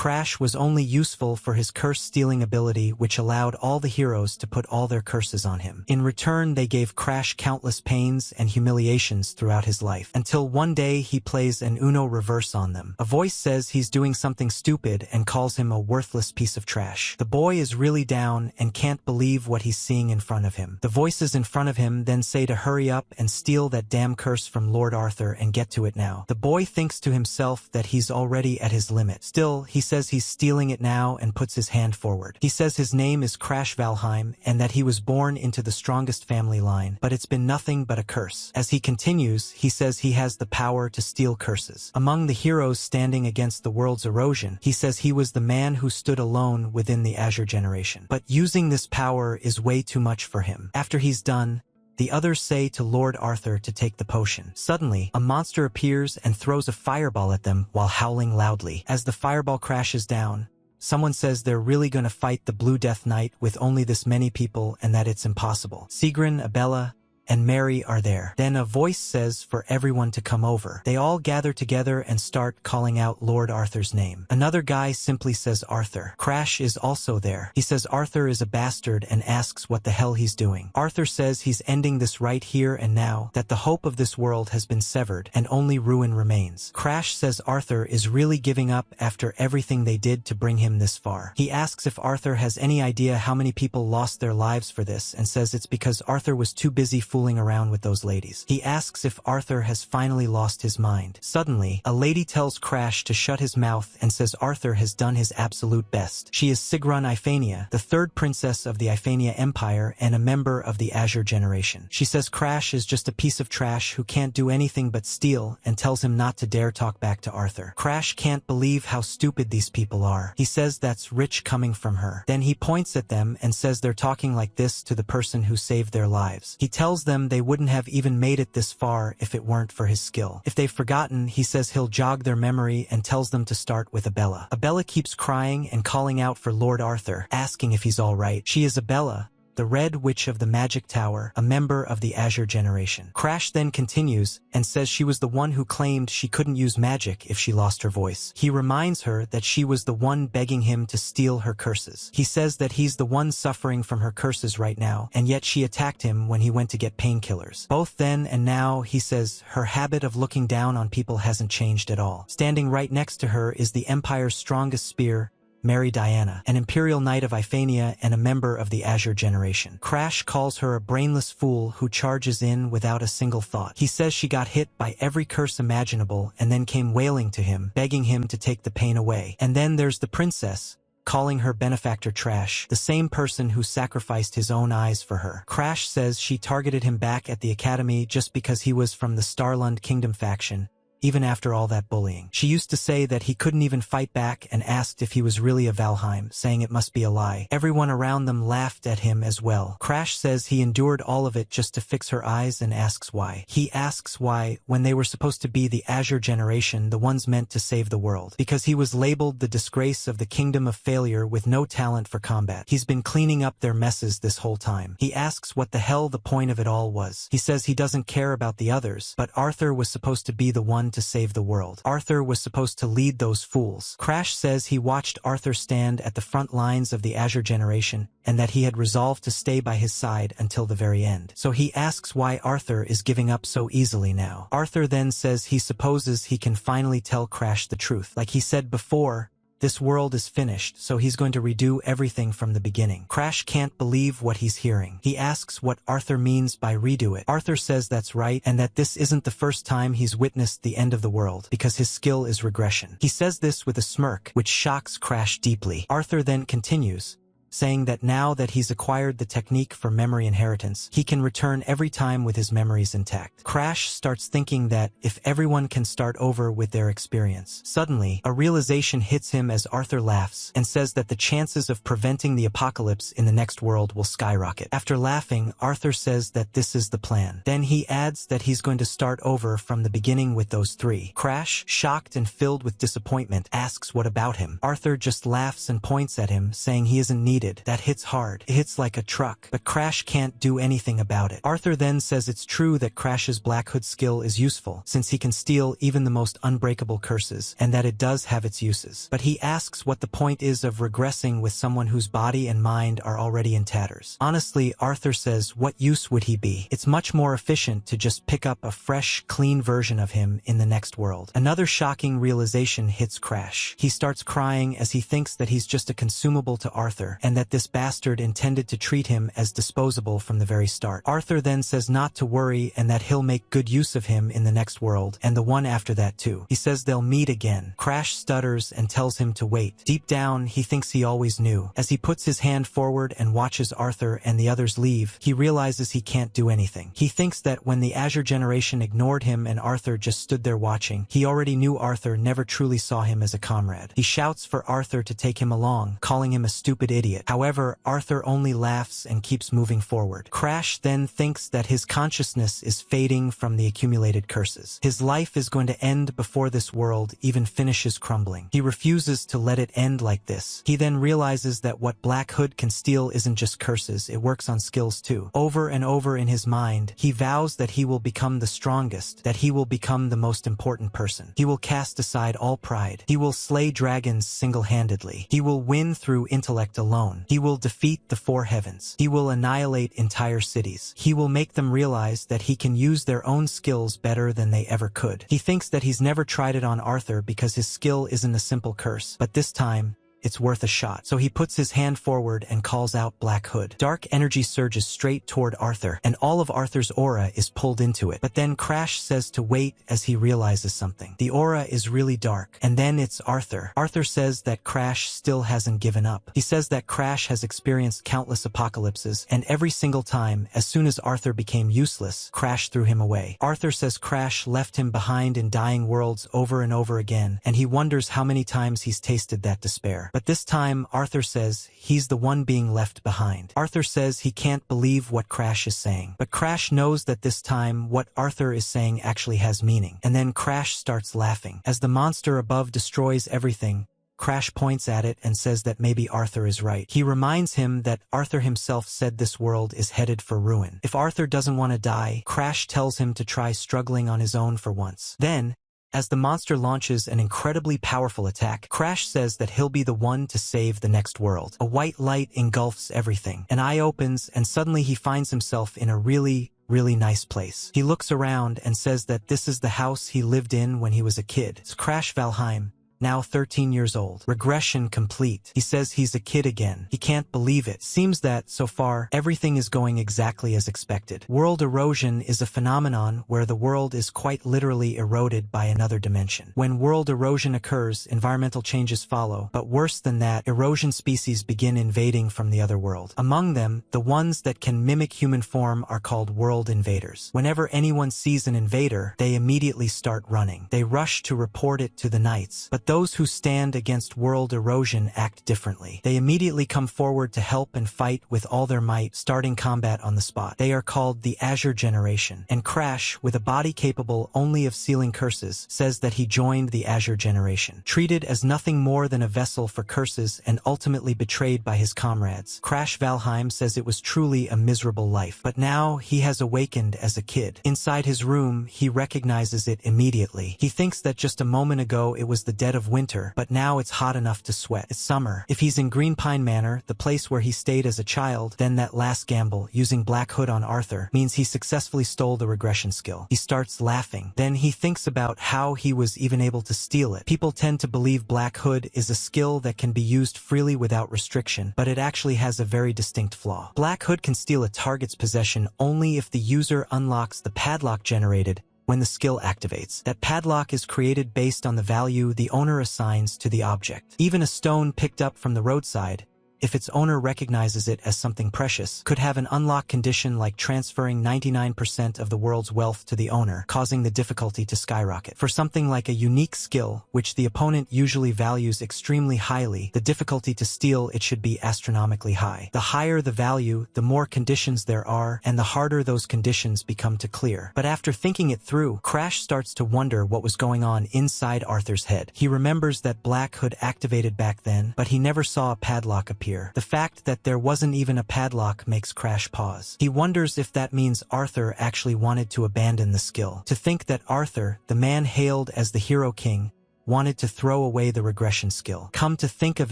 Crash was only useful for his curse-stealing ability, which allowed all the heroes to put all their curses on him. In return, they gave Crash countless pains and humiliations throughout his life, until one day he plays an Uno reverse on them. A voice says he's doing something stupid and calls him a worthless piece of trash. The boy is really down and can't believe what he's seeing in front of him. The voices in front of him then say to hurry up and steal that damn curse from Lord Arthur and get to it now. The boy thinks to himself that he's already at his limit. Still, he says he's stealing it now and puts his hand forward. He says his name is Crash Valheim and that he was born into the strongest family line, but it's been nothing but a curse. As he continues, he says he has the power to steal curses. Among the heroes standing against the world's erosion, he says he was the man who stood alone within the Azure generation. But using this power is way too much for him. After he's done, the others say to Lord Arthur to take the potion. Suddenly, a monster appears and throws a fireball at them while howling loudly. As the fireball crashes down, someone says they're really gonna fight the Blue Death Knight with only this many people and that it's impossible. Sigrun, Abella, and Mary are there. Then a voice says for everyone to come over. They all gather together and start calling out Lord Arthur's name. Another guy simply says Arthur. Crash is also there. He says Arthur is a bastard and asks what the hell he's doing. Arthur says he's ending this right here and now, that the hope of this world has been severed and only ruin remains. Crash says Arthur is really giving up after everything they did to bring him this far. He asks if Arthur has any idea how many people lost their lives for this and says it's because Arthur was too busy fooling around with those ladies. He asks if Arthur has finally lost his mind. Suddenly, a lady tells Crash to shut his mouth and says Arthur has done his absolute best. She is Sigrun Iphania, the third princess of the Iphania Empire and a member of the Azure generation. She says Crash is just a piece of trash who can't do anything but steal and tells him not to dare talk back to Arthur. Crash can't believe how stupid these people are. He says that's rich coming from her. Then he points at them and says they're talking like this to the person who saved their lives. He tells them they wouldn't have even made it this far if it weren't for his skill. If they've forgotten, he says he'll jog their memory and tells them to start with Abella. Abella keeps crying and calling out for Lord Arthur, asking if he's all right. She is Abella, the Red Witch of the Magic Tower, a member of the Azure generation. Crash then continues and says she was the one who claimed she couldn't use magic if she lost her voice. He reminds her that she was the one begging him to steal her curses. He says that he's the one suffering from her curses right now, and yet she attacked him when he went to get painkillers. Both then and now, he says her habit of looking down on people hasn't changed at all. Standing right next to her is the Empire's strongest spear, Mary Diana, an Imperial Knight of Iphania and a member of the Azure generation. Crash calls her a brainless fool who charges in without a single thought. He says she got hit by every curse imaginable and then came wailing to him, begging him to take the pain away. And then there's the princess, calling her benefactor trash, the same person who sacrificed his own eyes for her. Crash says she targeted him back at the academy just because he was from the Starlund Kingdom faction, even after all that bullying. She used to say that he couldn't even fight back and asked if he was really a Valheim, saying it must be a lie. Everyone around them laughed at him as well. Crash says he endured all of it just to fix her eyes and asks why. He asks why, when they were supposed to be the Azure generation, the ones meant to save the world. Because he was labeled the disgrace of the kingdom of failure with no talent for combat. He's been cleaning up their messes this whole time. He asks what the hell the point of it all was. He says he doesn't care about the others, but Arthur was supposed to be the one to save the world. Arthur was supposed to lead those fools. Crash says he watched Arthur stand at the front lines of the Azure generation and that he had resolved to stay by his side until the very end. So he asks why Arthur is giving up so easily now. Arthur then says he supposes he can finally tell Crash the truth. Like he said before, this world is finished, so he's going to redo everything from the beginning. Crash can't believe what he's hearing. He asks what Arthur means by redo it. Arthur says that's right, and that this isn't the first time he's witnessed the end of the world, because his skill is regression. He says this with a smirk, which shocks Crash deeply. Arthur then continues, saying that now that he's acquired the technique for memory inheritance, he can return every time with his memories intact. Crash starts thinking that if everyone can start over with their experience. Suddenly, a realization hits him as Arthur laughs and says that the chances of preventing the apocalypse in the next world will skyrocket. After laughing, Arthur says that this is the plan. Then he adds that he's going to start over from the beginning with those three. Crash, shocked and filled with disappointment, asks what about him. Arthur just laughs and points at him, saying he isn't needed repeated. That hits hard. It hits like a truck. But Crash can't do anything about it. Arthur then says it's true that Crash's Black Hood skill is useful, since he can steal even the most unbreakable curses, and that it does have its uses. But he asks what the point is of regressing with someone whose body and mind are already in tatters. Honestly, Arthur says, what use would he be? It's much more efficient to just pick up a fresh, clean version of him in the next world. Another shocking realization hits Crash. He starts crying as he thinks that he's just a consumable to Arthur, and that this bastard intended to treat him as disposable from the very start. Arthur then says not to worry and that he'll make good use of him in the next world, and the one after that too. He says they'll meet again. Crash stutters and tells him to wait. Deep down, he thinks he always knew. As he puts his hand forward and watches Arthur and the others leave, he realizes he can't do anything. He thinks that when the Azure generation ignored him and Arthur just stood there watching, he already knew Arthur never truly saw him as a comrade. He shouts for Arthur to take him along, calling him a stupid idiot. However, Arthur only laughs and keeps moving forward. Crash then thinks that his consciousness is fading from the accumulated curses. His life is going to end before this world even finishes crumbling. He refuses to let it end like this. He then realizes that what Black Hood can steal isn't just curses, it works on skills too. Over and over in his mind, he vows that he will become the strongest, that he will become the most important person. He will cast aside all pride. He will slay dragons single-handedly. He will win through intellect alone. He will defeat the four heavens. He will annihilate entire cities. He will make them realize that he can use their own skills better than they ever could. He thinks that he's never tried it on Arthur because his skill isn't a simple curse, but this time, it's worth a shot. So he puts his hand forward and calls out Black Hood. Dark energy surges straight toward Arthur, and all of Arthur's aura is pulled into it. But then Crash says to wait as he realizes something. The aura is really dark, and then it's Arthur. Arthur says that Crash still hasn't given up. He says that Crash has experienced countless apocalypses, and every single time, as soon as Arthur became useless, Crash threw him away. Arthur says Crash left him behind in dying worlds over and over again, and he wonders how many times he's tasted that despair. But this time, Arthur says he's the one being left behind. Arthur says he can't believe what Crash is saying. But Crash knows that this time, what Arthur is saying actually has meaning. And then Crash starts laughing. As the monster above destroys everything, Crash points at it and says that maybe Arthur is right. He reminds him that Arthur himself said this world is headed for ruin. If Arthur doesn't want to die, Crash tells him to try struggling on his own for once. Then, as the monster launches an incredibly powerful attack, Crash says that he'll be the one to save the next world. A white light engulfs everything. An eye opens, and suddenly he finds himself in a really nice place. He looks around and says that this is the house he lived in when he was a kid. It's Crash Valheim, now 13 years old. Regression complete. He says he's a kid again. He can't believe it. Seems that, so far, everything is going exactly as expected. World erosion is a phenomenon where the world is quite literally eroded by another dimension. When world erosion occurs, environmental changes follow, but worse than that, erosion species begin invading from the other world. Among them, the ones that can mimic human form are called world invaders. Whenever anyone sees an invader, they immediately start running. They rush to report it to the knights, but those who stand against world erosion act differently. They immediately come forward to help and fight with all their might, starting combat on the spot. They are called the Azure generation, and Crash, with a body capable only of sealing curses, says that he joined the Azure generation. Treated as nothing more than a vessel for curses and ultimately betrayed by his comrades, Crash Valheim says it was truly a miserable life. But now he has awakened as a kid. Inside his room, he recognizes it immediately. He thinks that just a moment ago it was the dead of winter, but now it's hot enough to sweat. It's summer. If he's in Green Pine Manor, the place where he stayed as a child, then that last gamble, using Black Hood on Arthur, means he successfully stole the regression skill. He starts laughing. Then he thinks about how he was even able to steal it. People tend to believe Black Hood is a skill that can be used freely without restriction, but it actually has a very distinct flaw. Black Hood can steal a target's possession only if the user unlocks the padlock generated when the skill activates. That padlock is created based on the value the owner assigns to the object. Even a stone picked up from the roadside, if its owner recognizes it as something precious, could have an unlock condition like transferring 99% of the world's wealth to the owner, causing the difficulty to skyrocket. For something like a unique skill, which the opponent usually values extremely highly, the difficulty to steal it should be astronomically high. The higher the value, the more conditions there are, and the harder those conditions become to clear. But after thinking it through, Crash starts to wonder what was going on inside Arthur's head. He remembers that Black Hood activated back then, but he never saw a padlock appear. here. The fact that there wasn't even a padlock makes Crash pause. He wonders if that means Arthur actually wanted to abandon the skill. To think that Arthur, the man hailed as the hero king, wanted to throw away the regression skill. Come to think of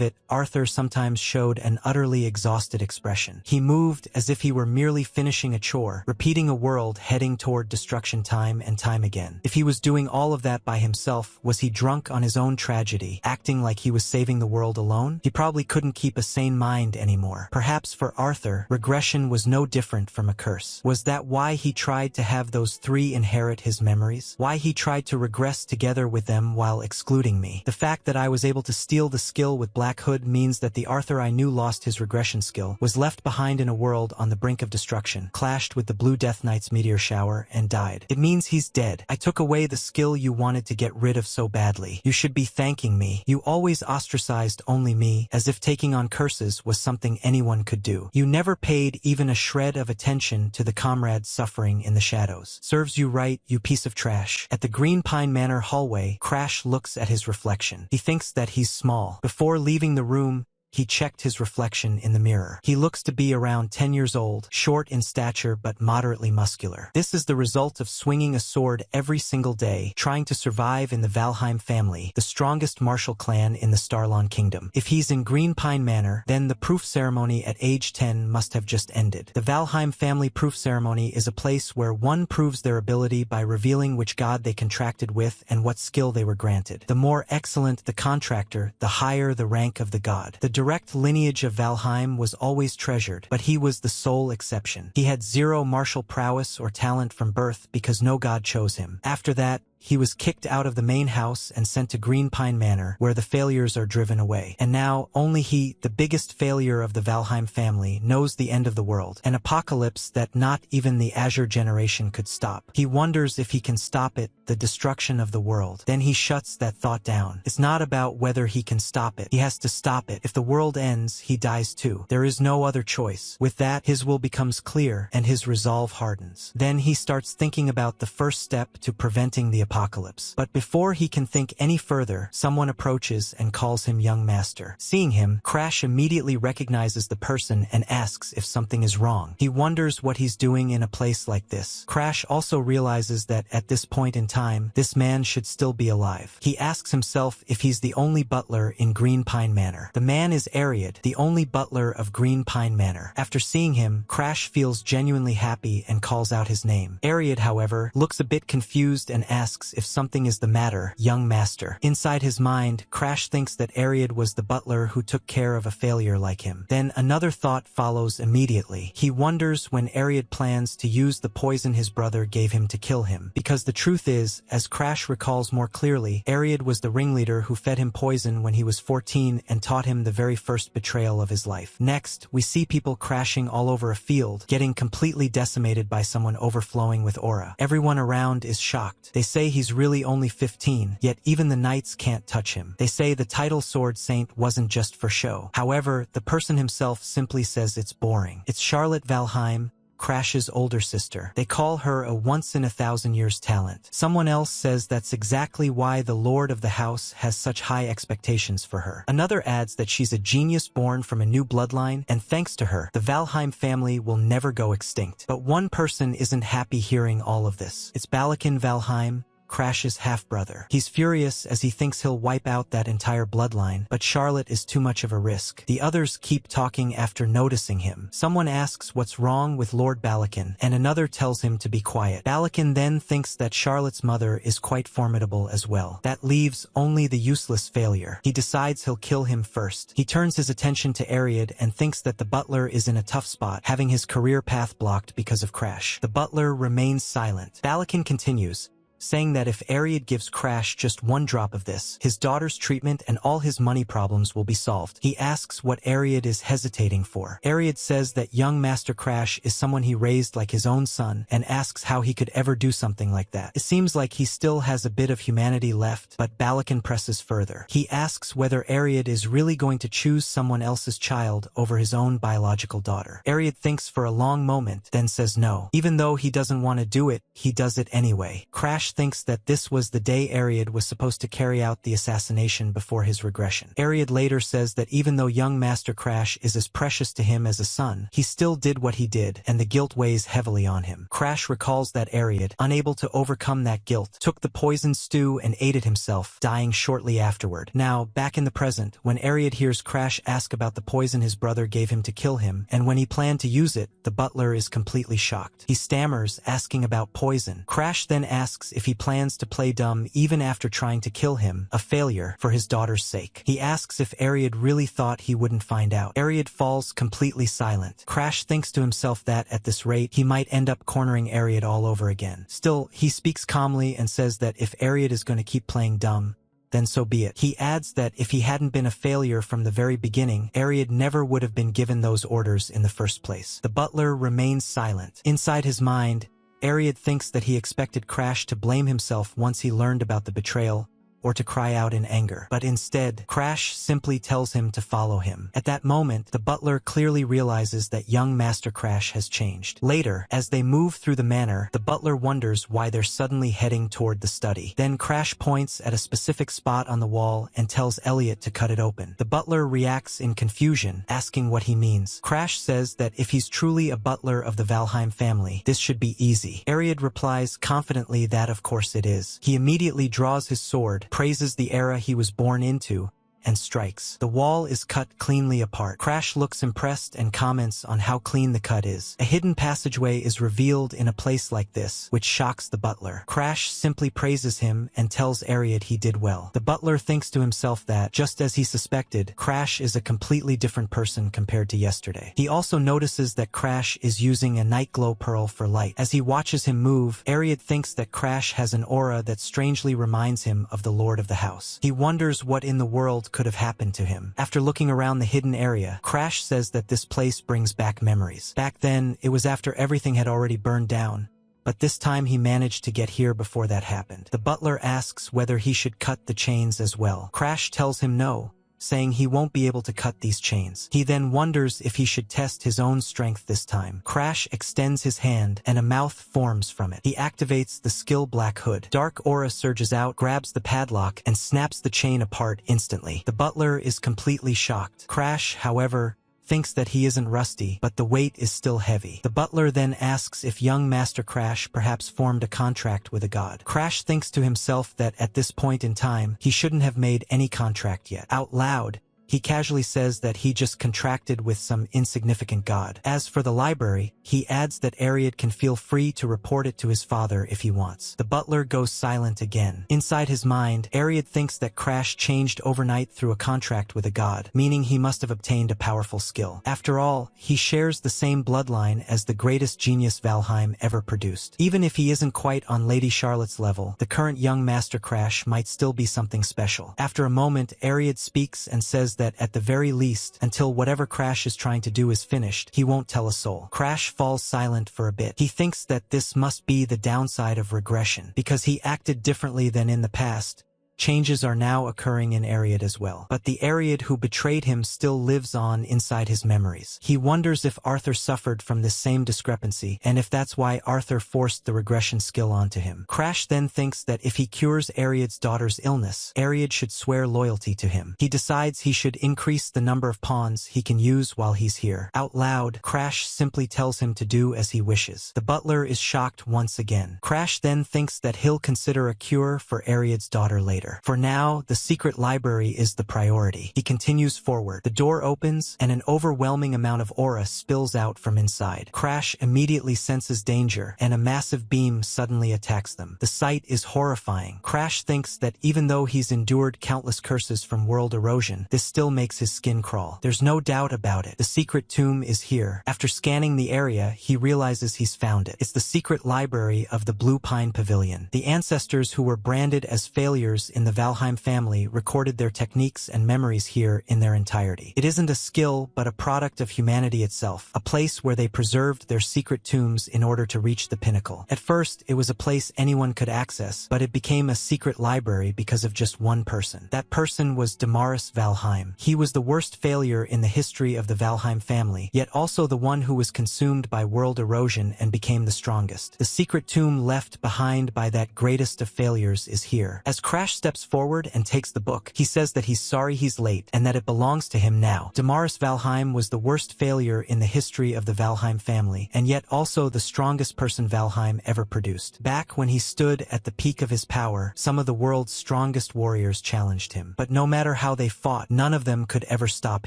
it, Arthur sometimes showed an utterly exhausted expression. He moved as if he were merely finishing a chore, repeating a world heading toward destruction time and time again. If he was doing all of that by himself, was he drunk on his own tragedy, acting like he was saving the world alone? He probably couldn't keep a sane mind anymore. Perhaps for Arthur, regression was no different from a curse. Was that why he tried to have those three inherit his memories? Why he tried to regress together with them while excluding me? The fact that I was able to steal the skill with Black Hood means that the Arthur I knew lost his regression skill, was left behind in a world on the brink of destruction, clashed with the Blue Death Knight's meteor shower, and died. It means he's dead. I took away the skill you wanted to get rid of so badly. You should be thanking me. You always ostracized only me, as if taking on curses was something anyone could do. You never paid even a shred of attention to the comrades suffering in the shadows. Serves you right, you piece of trash. At the Green Pine Manor hallway, Crash looks at his reflection. He thinks that he's small. Before leaving the room, he checked his reflection in the mirror. He looks to be around 10 years old, short in stature but moderately muscular. This is the result of swinging a sword every single day, trying to survive in the Valheim family, the strongest martial clan in the Starlon Kingdom. If he's in Green Pine Manor, then the proof ceremony at age 10 must have just ended. The Valheim family proof ceremony is a place where one proves their ability by revealing which god they contracted with and what skill they were granted. The more excellent the contractor, the higher the rank of the god. The direct lineage of Valheim was always treasured, but he was the sole exception. He had zero martial prowess or talent from birth because no god chose him. After that, he was kicked out of the main house and sent to Green Pine Manor, where the failures are driven away. And now, only he, the biggest failure of the Valheim family, knows the end of the world, an apocalypse that not even the Azure generation could stop. He wonders if he can stop it, the destruction of the world. Then he shuts that thought down. It's not about whether he can stop it. He has to stop it. If the world ends, he dies too. There is no other choice. With that, his will becomes clear, and his resolve hardens. Then he starts thinking about the first step to preventing the apocalypse. But before he can think any further, someone approaches and calls him young master. Seeing him, Crash immediately recognizes the person and asks if something is wrong. He wonders what he's doing in a place like this. Crash also realizes that at this point in time, this man should still be alive. He asks himself if he's the only butler in Green Pine Manor. The man is Ariad, the only butler of Green Pine Manor. After seeing him, Crash feels genuinely happy and calls out his name. Ariad, however, looks a bit confused and asks if something is the matter, young master. Inside his mind, Crash thinks that Ariad was the butler who took care of a failure like him. Then another thought follows immediately. He wonders when Ariad plans to use the poison his brother gave him to kill him. Because the truth is, as Crash recalls more clearly, Ariad was the ringleader who fed him poison when he was 14 and taught him the very first betrayal of his life. Next, we see people crashing all over a field, getting completely decimated by someone overflowing with aura. Everyone around is shocked. They say he's really only 15, yet even the knights can't touch him. They say the title Sword Saint wasn't just for show. However, the person himself simply says it's boring. It's Charlotte Valheim, Crash's older sister. They call her a once-in-a-thousand-years talent. Someone else says that's exactly why the lord of the house has such high expectations for her. Another adds that she's a genius born from a new bloodline, and thanks to her, the Valheim family will never go extinct. But one person isn't happy hearing all of this. It's Balakin Valheim, Crash's half-brother. He's furious as he thinks he'll wipe out that entire bloodline, but Charlotte is too much of a risk. The others keep talking after noticing him. Someone asks what's wrong with Lord Balakin, and another tells him to be quiet. Balakin then thinks that Charlotte's mother is quite formidable as well. That leaves only the useless failure. He decides he'll kill him first. He turns his attention to Ariad and thinks that the butler is in a tough spot, having his career path blocked because of Crash. The butler remains silent. Balakin continues, saying that if Ariad gives Crash just one drop of this, his daughter's treatment and all his money problems will be solved. He asks what Ariad is hesitating for. Ariad says that young Master Crash is someone he raised like his own son, and asks how he could ever do something like that. It seems like he still has a bit of humanity left, but Balakin presses further. He asks whether Ariad is really going to choose someone else's child over his own biological daughter. Ariad thinks for a long moment, then says no. Even though he doesn't want to do it, he does it anyway. Crash Crash thinks that this was the day Ariad was supposed to carry out the assassination before his regression. Ariad later says that even though young Master Crash is as precious to him as a son, he still did what he did, and the guilt weighs heavily on him. Crash recalls that Ariad, unable to overcome that guilt, took the poisoned stew and ate it himself, dying shortly afterward. Now, back in the present, when Ariad hears Crash ask about the poison his brother gave him to kill him, and when he planned to use it, the butler is completely shocked. He stammers, asking about poison. Crash then asks if he plans to play dumb even after trying to kill him, a failure, for his daughter's sake. He asks if Ariad really thought he wouldn't find out. Ariad falls completely silent. Crash thinks to himself that, at this rate, he might end up cornering Ariad all over again. Still, he speaks calmly and says that if Ariad is going to keep playing dumb, then so be it. He adds that if he hadn't been a failure from the very beginning, Ariad never would have been given those orders in the first place. The butler remains silent. Inside his mind, Ariad thinks that he expected Crash to blame himself once he learned about the betrayal, or to cry out in anger. But instead, Crash simply tells him to follow him. At that moment, the butler clearly realizes that young Master Crash has changed. Later, as they move through the manor, the butler wonders why they're suddenly heading toward the study. Then Crash points at a specific spot on the wall and tells Elliot to cut it open. The butler reacts in confusion, asking what he means. Crash says that if he's truly a butler of the Valheim family, this should be easy. Ariad replies confidently that of course it is. He immediately draws his sword, praises the era he was born into, and strikes. The wall is cut cleanly apart. Crash looks impressed and comments on how clean the cut is. A hidden passageway is revealed in a place like this, which shocks the butler. Crash simply praises him and tells Ariad he did well. The butler thinks to himself that, just as he suspected, Crash is a completely different person compared to yesterday. He also notices that Crash is using a night glow pearl for light. As he watches him move, Ariad thinks that Crash has an aura that strangely reminds him of the Lord of the House. He wonders what in the world could have happened to him. After looking around the hidden area, Crash says that this place brings back memories. Back then, it was after everything had already burned down, but this time he managed to get here before that happened. The butler asks whether he should cut the chains as well. Crash tells him no, saying he won't be able to cut these chains. He then wonders if he should test his own strength this time. Crash extends his hand, and a mouth forms from it. He activates the skill Black Hood. Dark aura surges out, grabs the padlock, and snaps the chain apart instantly. The butler is completely shocked. Crash, however, thinks that he isn't rusty, but the weight is still heavy. The butler then asks if young Master Crash perhaps formed a contract with a god. Crash thinks to himself that at this point in time, he shouldn't have made any contract yet. Out loud, he casually says that he just contracted with some insignificant god. As for the library, he adds that Ariad can feel free to report it to his father if he wants. The butler goes silent again. Inside his mind, Ariad thinks that Crash changed overnight through a contract with a god, meaning he must have obtained a powerful skill. After all, he shares the same bloodline as the greatest genius Valheim ever produced. Even if he isn't quite on Lady Charlotte's level, the current young Master Crash might still be something special. After a moment, Ariad speaks and says that at the very least, until whatever Crash is trying to do is finished, he won't tell a soul. Crash falls silent for a bit. He thinks that this must be the downside of regression, because he acted differently than in the past. Changes are now occurring in Ariad as well. But the Ariad who betrayed him still lives on inside his memories. He wonders if Arthur suffered from this same discrepancy, and if that's why Arthur forced the regression skill onto him. Crash then thinks that if he cures Ariad's daughter's illness, Ariad should swear loyalty to him. He decides he should increase the number of pawns he can use while he's here. Out loud, Crash simply tells him to do as he wishes. The butler is shocked once again. Crash then thinks that he'll consider a cure for Ariad's daughter later. For now, the secret library is the priority. He continues forward. The door opens, and an overwhelming amount of aura spills out from inside. Crash immediately senses danger, and a massive beam suddenly attacks them. The sight is horrifying. Crash thinks that even though he's endured countless curses from world erosion, this still makes his skin crawl. There's no doubt about it. The secret tomb is here. After scanning the area, he realizes he's found it. It's the secret library of the Blue Pine Pavilion. The ancestors who were branded as failures in the Valheim family recorded their techniques and memories here in their entirety. It isn't a skill, but a product of humanity itself, a place where they preserved their secret tombs in order to reach the pinnacle. At first, it was a place anyone could access, but it became a secret library because of just one person. That person was Damaris Valheim. He was the worst failure in the history of the Valheim family, yet also the one who was consumed by world erosion and became the strongest. The secret tomb left behind by that greatest of failures is here. As Crash steps forward and takes the book, he says that he's sorry he's late and that it belongs to him now. Damaris Valheim was the worst failure in the history of the Valheim family, and yet also the strongest person Valheim ever produced. Back when he stood at the peak of his power, some of the world's strongest warriors challenged him. But no matter how they fought, none of them could ever stop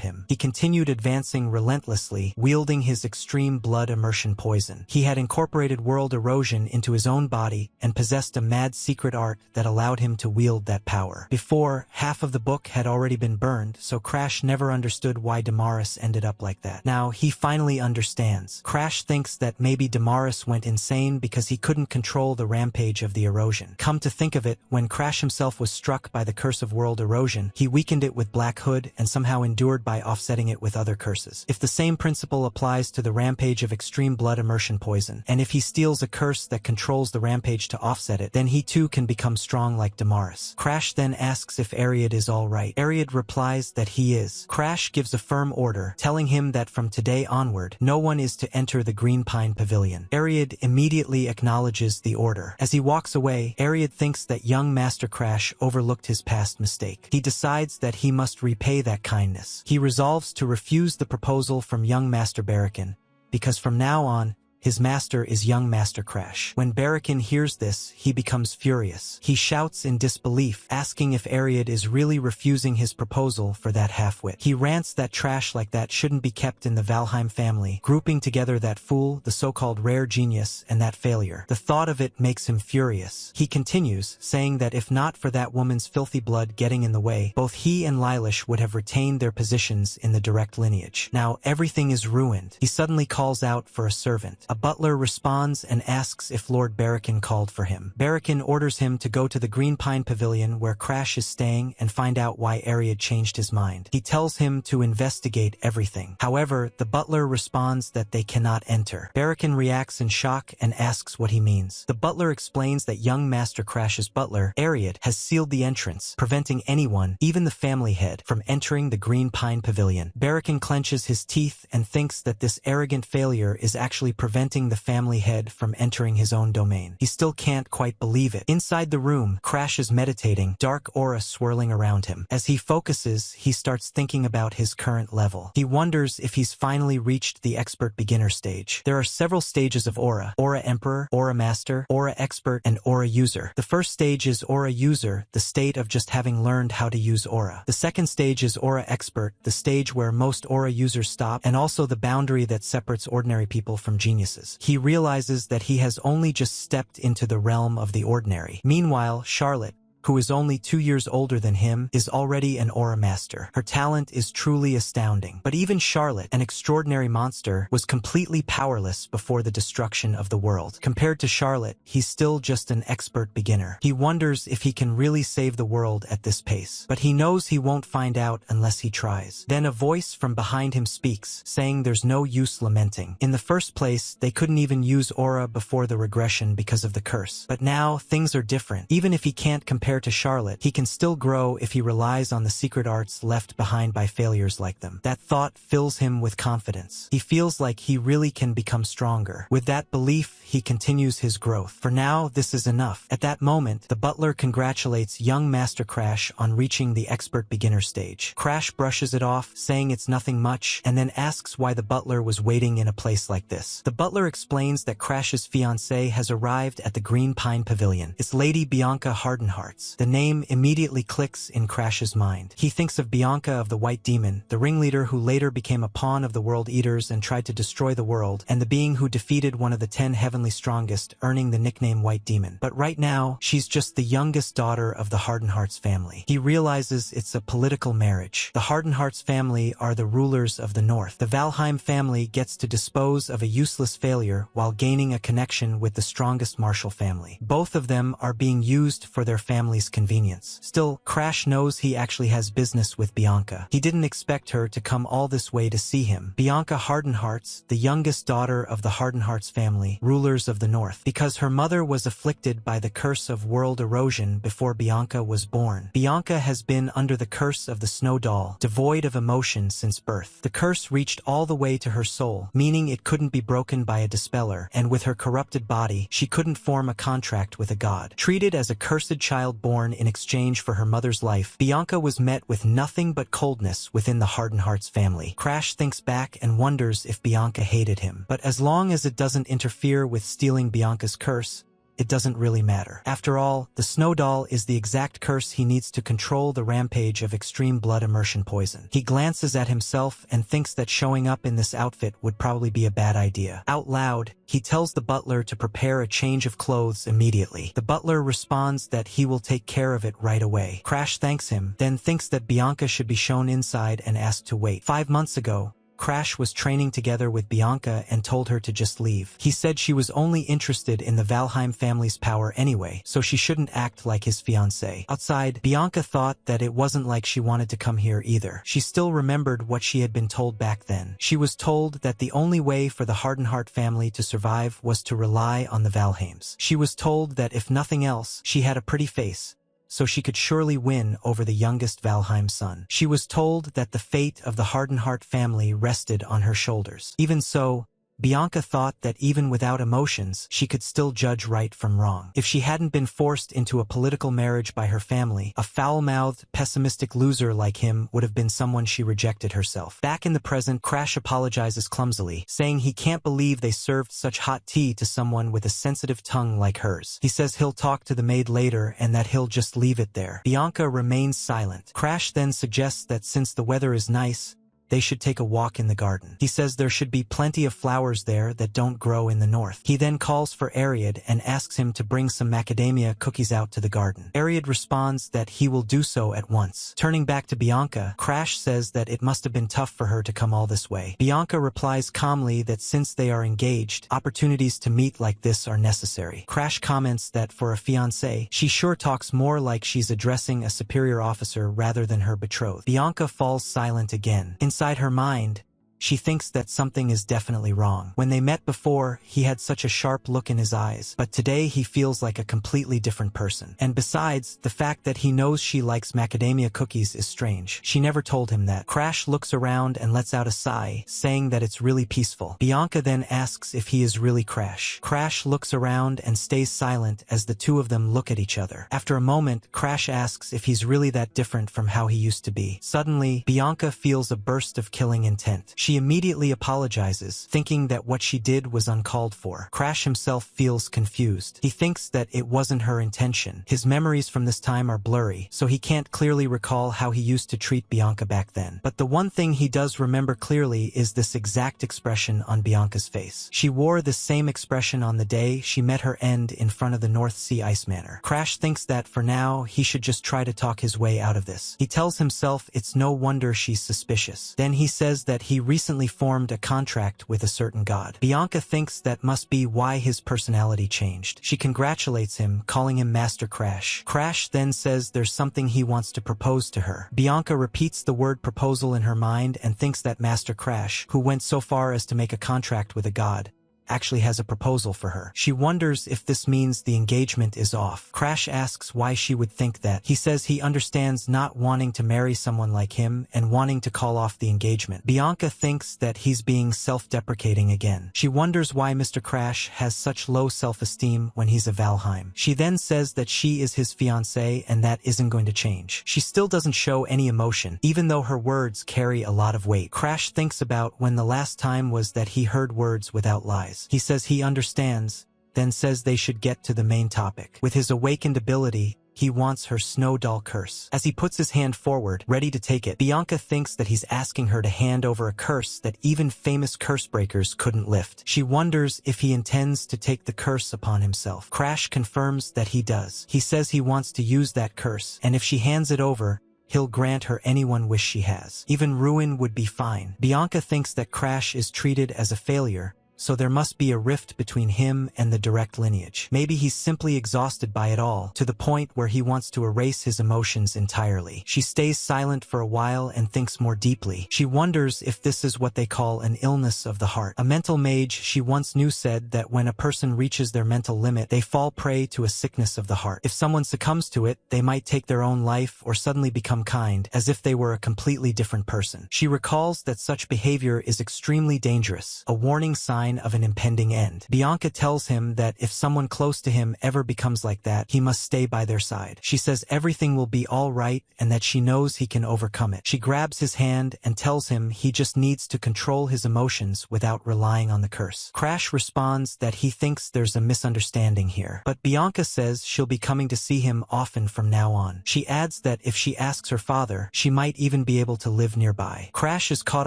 him. He continued advancing relentlessly, wielding his extreme blood immersion poison. He had incorporated world erosion into his own body and possessed a mad secret art that allowed him to wield that power. Before, half of the book had already been burned, so Crash never understood why Damaris ended up like that. Now, he finally understands. Crash thinks that maybe Damaris went insane because he couldn't control the rampage of the erosion. Come to think of it, when Crash himself was struck by the curse of world erosion, he weakened it with Black Hood and somehow endured by offsetting it with other curses. If the same principle applies to the rampage of extreme blood immersion poison, and if he steals a curse that controls the rampage to offset it, then he too can become strong like Damaris. Crash then asks if Ariad is alright. Ariad replies that he is. Crash gives a firm order, telling him that from today onward, no one is to enter the Green Pine Pavilion. Ariad immediately acknowledges the order. As he walks away, Ariad thinks that young Master Crash overlooked his past mistake. He decides that he must repay that kindness. He resolves to refuse the proposal from young Master Barakin, because from now on, his master is young Master Crash. When Barakin hears this, he becomes furious. He shouts in disbelief, asking if Ariad is really refusing his proposal for that half-wit. He rants that trash like that shouldn't be kept in the Valheim family, grouping together that fool, the so-called rare genius, and that failure. The thought of it makes him furious. He continues, saying that if not for that woman's filthy blood getting in the way, both he and Lilish would have retained their positions in the direct lineage. Now everything is ruined. He suddenly calls out for a servant. A butler responds and asks if Lord Barakin called for him. Barakin orders him to go to the Green Pine Pavilion where Crash is staying and find out why Ariad changed his mind. He tells him to investigate everything. However, the butler responds that they cannot enter. Barakin reacts in shock and asks what he means. The butler explains that young Master Crash's butler, Ariad, has sealed the entrance, preventing anyone, even the family head, from entering the Green Pine Pavilion. Barakin clenches his teeth and thinks that this arrogant failure is actually preventing the family head from entering his own domain. He still can't quite believe it. Inside the room, Crash is meditating, dark aura swirling around him. As he focuses, he starts thinking about his current level. He wonders if he's finally reached the expert beginner stage. There are several stages of aura: Aura Emperor, Aura Master, Aura Expert, and Aura User. The first stage is Aura User, the state of just having learned how to use aura. The second stage is Aura Expert, the stage where most aura users stop, and also the boundary that separates ordinary people from geniuses. He realizes that he has only just stepped into the realm of the ordinary. Meanwhile, Charlotte, who is only 2 years older than him, is already an aura master. Her talent is truly astounding. But even Charlotte, an extraordinary monster, was completely powerless before the destruction of the world. Compared to Charlotte, he's still just an expert beginner. He wonders if he can really save the world at this pace. But he knows he won't find out unless he tries. Then a voice from behind him speaks, saying there's no use lamenting. In the first place, they couldn't even use aura before the regression because of the curse. But now, things are different. Even if he can't compare to Charlotte, he can still grow if he relies on the secret arts left behind by failures like them. That thought fills him with confidence. He feels like he really can become stronger. With that belief, he continues his growth. For now, this is enough. At that moment, the butler congratulates young Master Crash on reaching the expert beginner stage. Crash brushes it off, saying it's nothing much, and then asks why the butler was waiting in a place like this. The butler explains that Crash's fiancée has arrived at the Green Pine Pavilion. It's Lady Bianca Hardenhearts. The name immediately clicks in Crash's mind. He thinks of Bianca of the White Demon, the ringleader who later became a pawn of the World Eaters and tried to destroy the world, and the being who defeated one of the 10 heavenly strongest, earning the nickname White Demon. But right now, she's just the youngest daughter of the Hardenhearts family. He realizes it's a political marriage. The Hardenhearts family are the rulers of the North. The Valheim family gets to dispose of a useless failure while gaining a connection with the strongest martial family. Both of them are being used for their family family's convenience. Still, Crash knows he actually has business with Bianca. He didn't expect her to come all this way to see him. Bianca Hardenhearts, the youngest daughter of the Hardenhearts family, rulers of the North, because her mother was afflicted by the curse of world erosion before Bianca was born. Bianca has been under the curse of the snow doll, devoid of emotion since birth. The curse reached all the way to her soul, meaning it couldn't be broken by a dispeller, and with her corrupted body, she couldn't form a contract with a god. Treated as a cursed child born in exchange for her mother's life, Bianca was met with nothing but coldness within the Hardenhearts family. Crash thinks back and wonders if Bianca hated him, but as long as it doesn't interfere with stealing Bianca's curse, it doesn't really matter. After all, the snow doll is the exact curse he needs to control the rampage of extreme blood immersion poison. He glances at himself and thinks that showing up in this outfit would probably be a bad idea. Out loud, he tells the butler to prepare a change of clothes immediately. The butler responds that he will take care of it right away. Crash thanks him, then thinks that Bianca should be shown inside and asked to wait. 5 months ago, Crash was training together with Bianca and told her to just leave. He said she was only interested in the Valheim family's power anyway, so she shouldn't act like his fiancé. Outside, Bianca thought that it wasn't like she wanted to come here either. She still remembered what she had been told back then. She was told that the only way for the Hardenheart family to survive was to rely on the Valheims. She was told that if nothing else, she had a pretty face, so she could surely win over the youngest Valheim son. She was told that the fate of the Hardenheart family rested on her shoulders. Even so, Bianca thought that even without emotions, she could still judge right from wrong. If she hadn't been forced into a political marriage by her family, a foul-mouthed, pessimistic loser like him would have been someone she rejected herself. Back in the present, Crash apologizes clumsily, saying he can't believe they served such hot tea to someone with a sensitive tongue like hers. He says he'll talk to the maid later and that he'll just leave it there. Bianca remains silent. Crash then suggests that since the weather is nice, they should take a walk in the garden. He says there should be plenty of flowers there that don't grow in the north. He then calls for Ariad and asks him to bring some macadamia cookies out to the garden. Ariad responds that he will do so at once. Turning back to Bianca, Crash says that it must have been tough for her to come all this way. Bianca replies calmly that since they are engaged, opportunities to meet like this are necessary. Crash comments that for a fiancé, she sure talks more like she's addressing a superior officer rather than her betrothed. Bianca falls silent again. Inside her mind, she thinks that something is definitely wrong. When they met before, he had such a sharp look in his eyes, but today he feels like a completely different person. And besides, the fact that he knows she likes macadamia cookies is strange. She never told him that. Crash looks around and lets out a sigh, saying that it's really peaceful. Bianca then asks if he is really Crash. Crash looks around and stays silent as the two of them look at each other. After a moment, Crash asks if he's really that different from how he used to be. Suddenly, Bianca feels a burst of killing intent. She immediately apologizes, thinking that what she did was uncalled for. Crash himself feels confused. He thinks that it wasn't her intention. His memories from this time are blurry, so he can't clearly recall how he used to treat Bianca back then. But the one thing he does remember clearly is this exact expression on Bianca's face. She wore this same expression on the day she met her end in front of the North Sea Ice Manor. Crash thinks that for now, he should just try to talk his way out of this. He tells himself it's no wonder she's suspicious. Then he says that he recently formed a contract with a certain god. Bianca thinks that must be why his personality changed. She congratulates him, calling him Master Crash. Crash then says there's something he wants to propose to her. Bianca repeats the word proposal in her mind and thinks that Master Crash, who went so far as to make a contract with a god, actually has a proposal for her. She wonders if this means the engagement is off. Crash asks why she would think that. He says he understands not wanting to marry someone like him and wanting to call off the engagement. Bianca thinks that he's being self-deprecating again. She wonders why Mr. Crash has such low self-esteem when he's a Valheim. She then says that she is his fiancé and that isn't going to change. She still doesn't show any emotion, even though her words carry a lot of weight. Crash thinks about when the last time was that he heard words without lies. He says he understands, then says they should get to the main topic. With his awakened ability, he wants her snow doll curse. As he puts his hand forward, ready to take it, Bianca thinks that he's asking her to hand over a curse that even famous curse breakers couldn't lift. She wonders if he intends to take the curse upon himself. Crash confirms that he does. He says he wants to use that curse, and if she hands it over, he'll grant her any one wish she has. Even ruin would be fine. Bianca thinks that Crash is treated as a failure, so there must be a rift between him and the direct lineage. Maybe he's simply exhausted by it all, to the point where he wants to erase his emotions entirely. She stays silent for a while and thinks more deeply. She wonders if this is what they call an illness of the heart. A mental mage she once knew said that when a person reaches their mental limit, they fall prey to a sickness of the heart. If someone succumbs to it, they might take their own life or suddenly become kind, as if they were a completely different person. She recalls that such behavior is extremely dangerous, a warning sign of an impending end. Bianca tells him that if someone close to him ever becomes like that, he must stay by their side. She says everything will be all right and that she knows he can overcome it. She grabs his hand and tells him he just needs to control his emotions without relying on the curse. Crash responds that he thinks there's a misunderstanding here, but Bianca says she'll be coming to see him often from now on. She adds that if she asks her father, she might even be able to live nearby. Crash is caught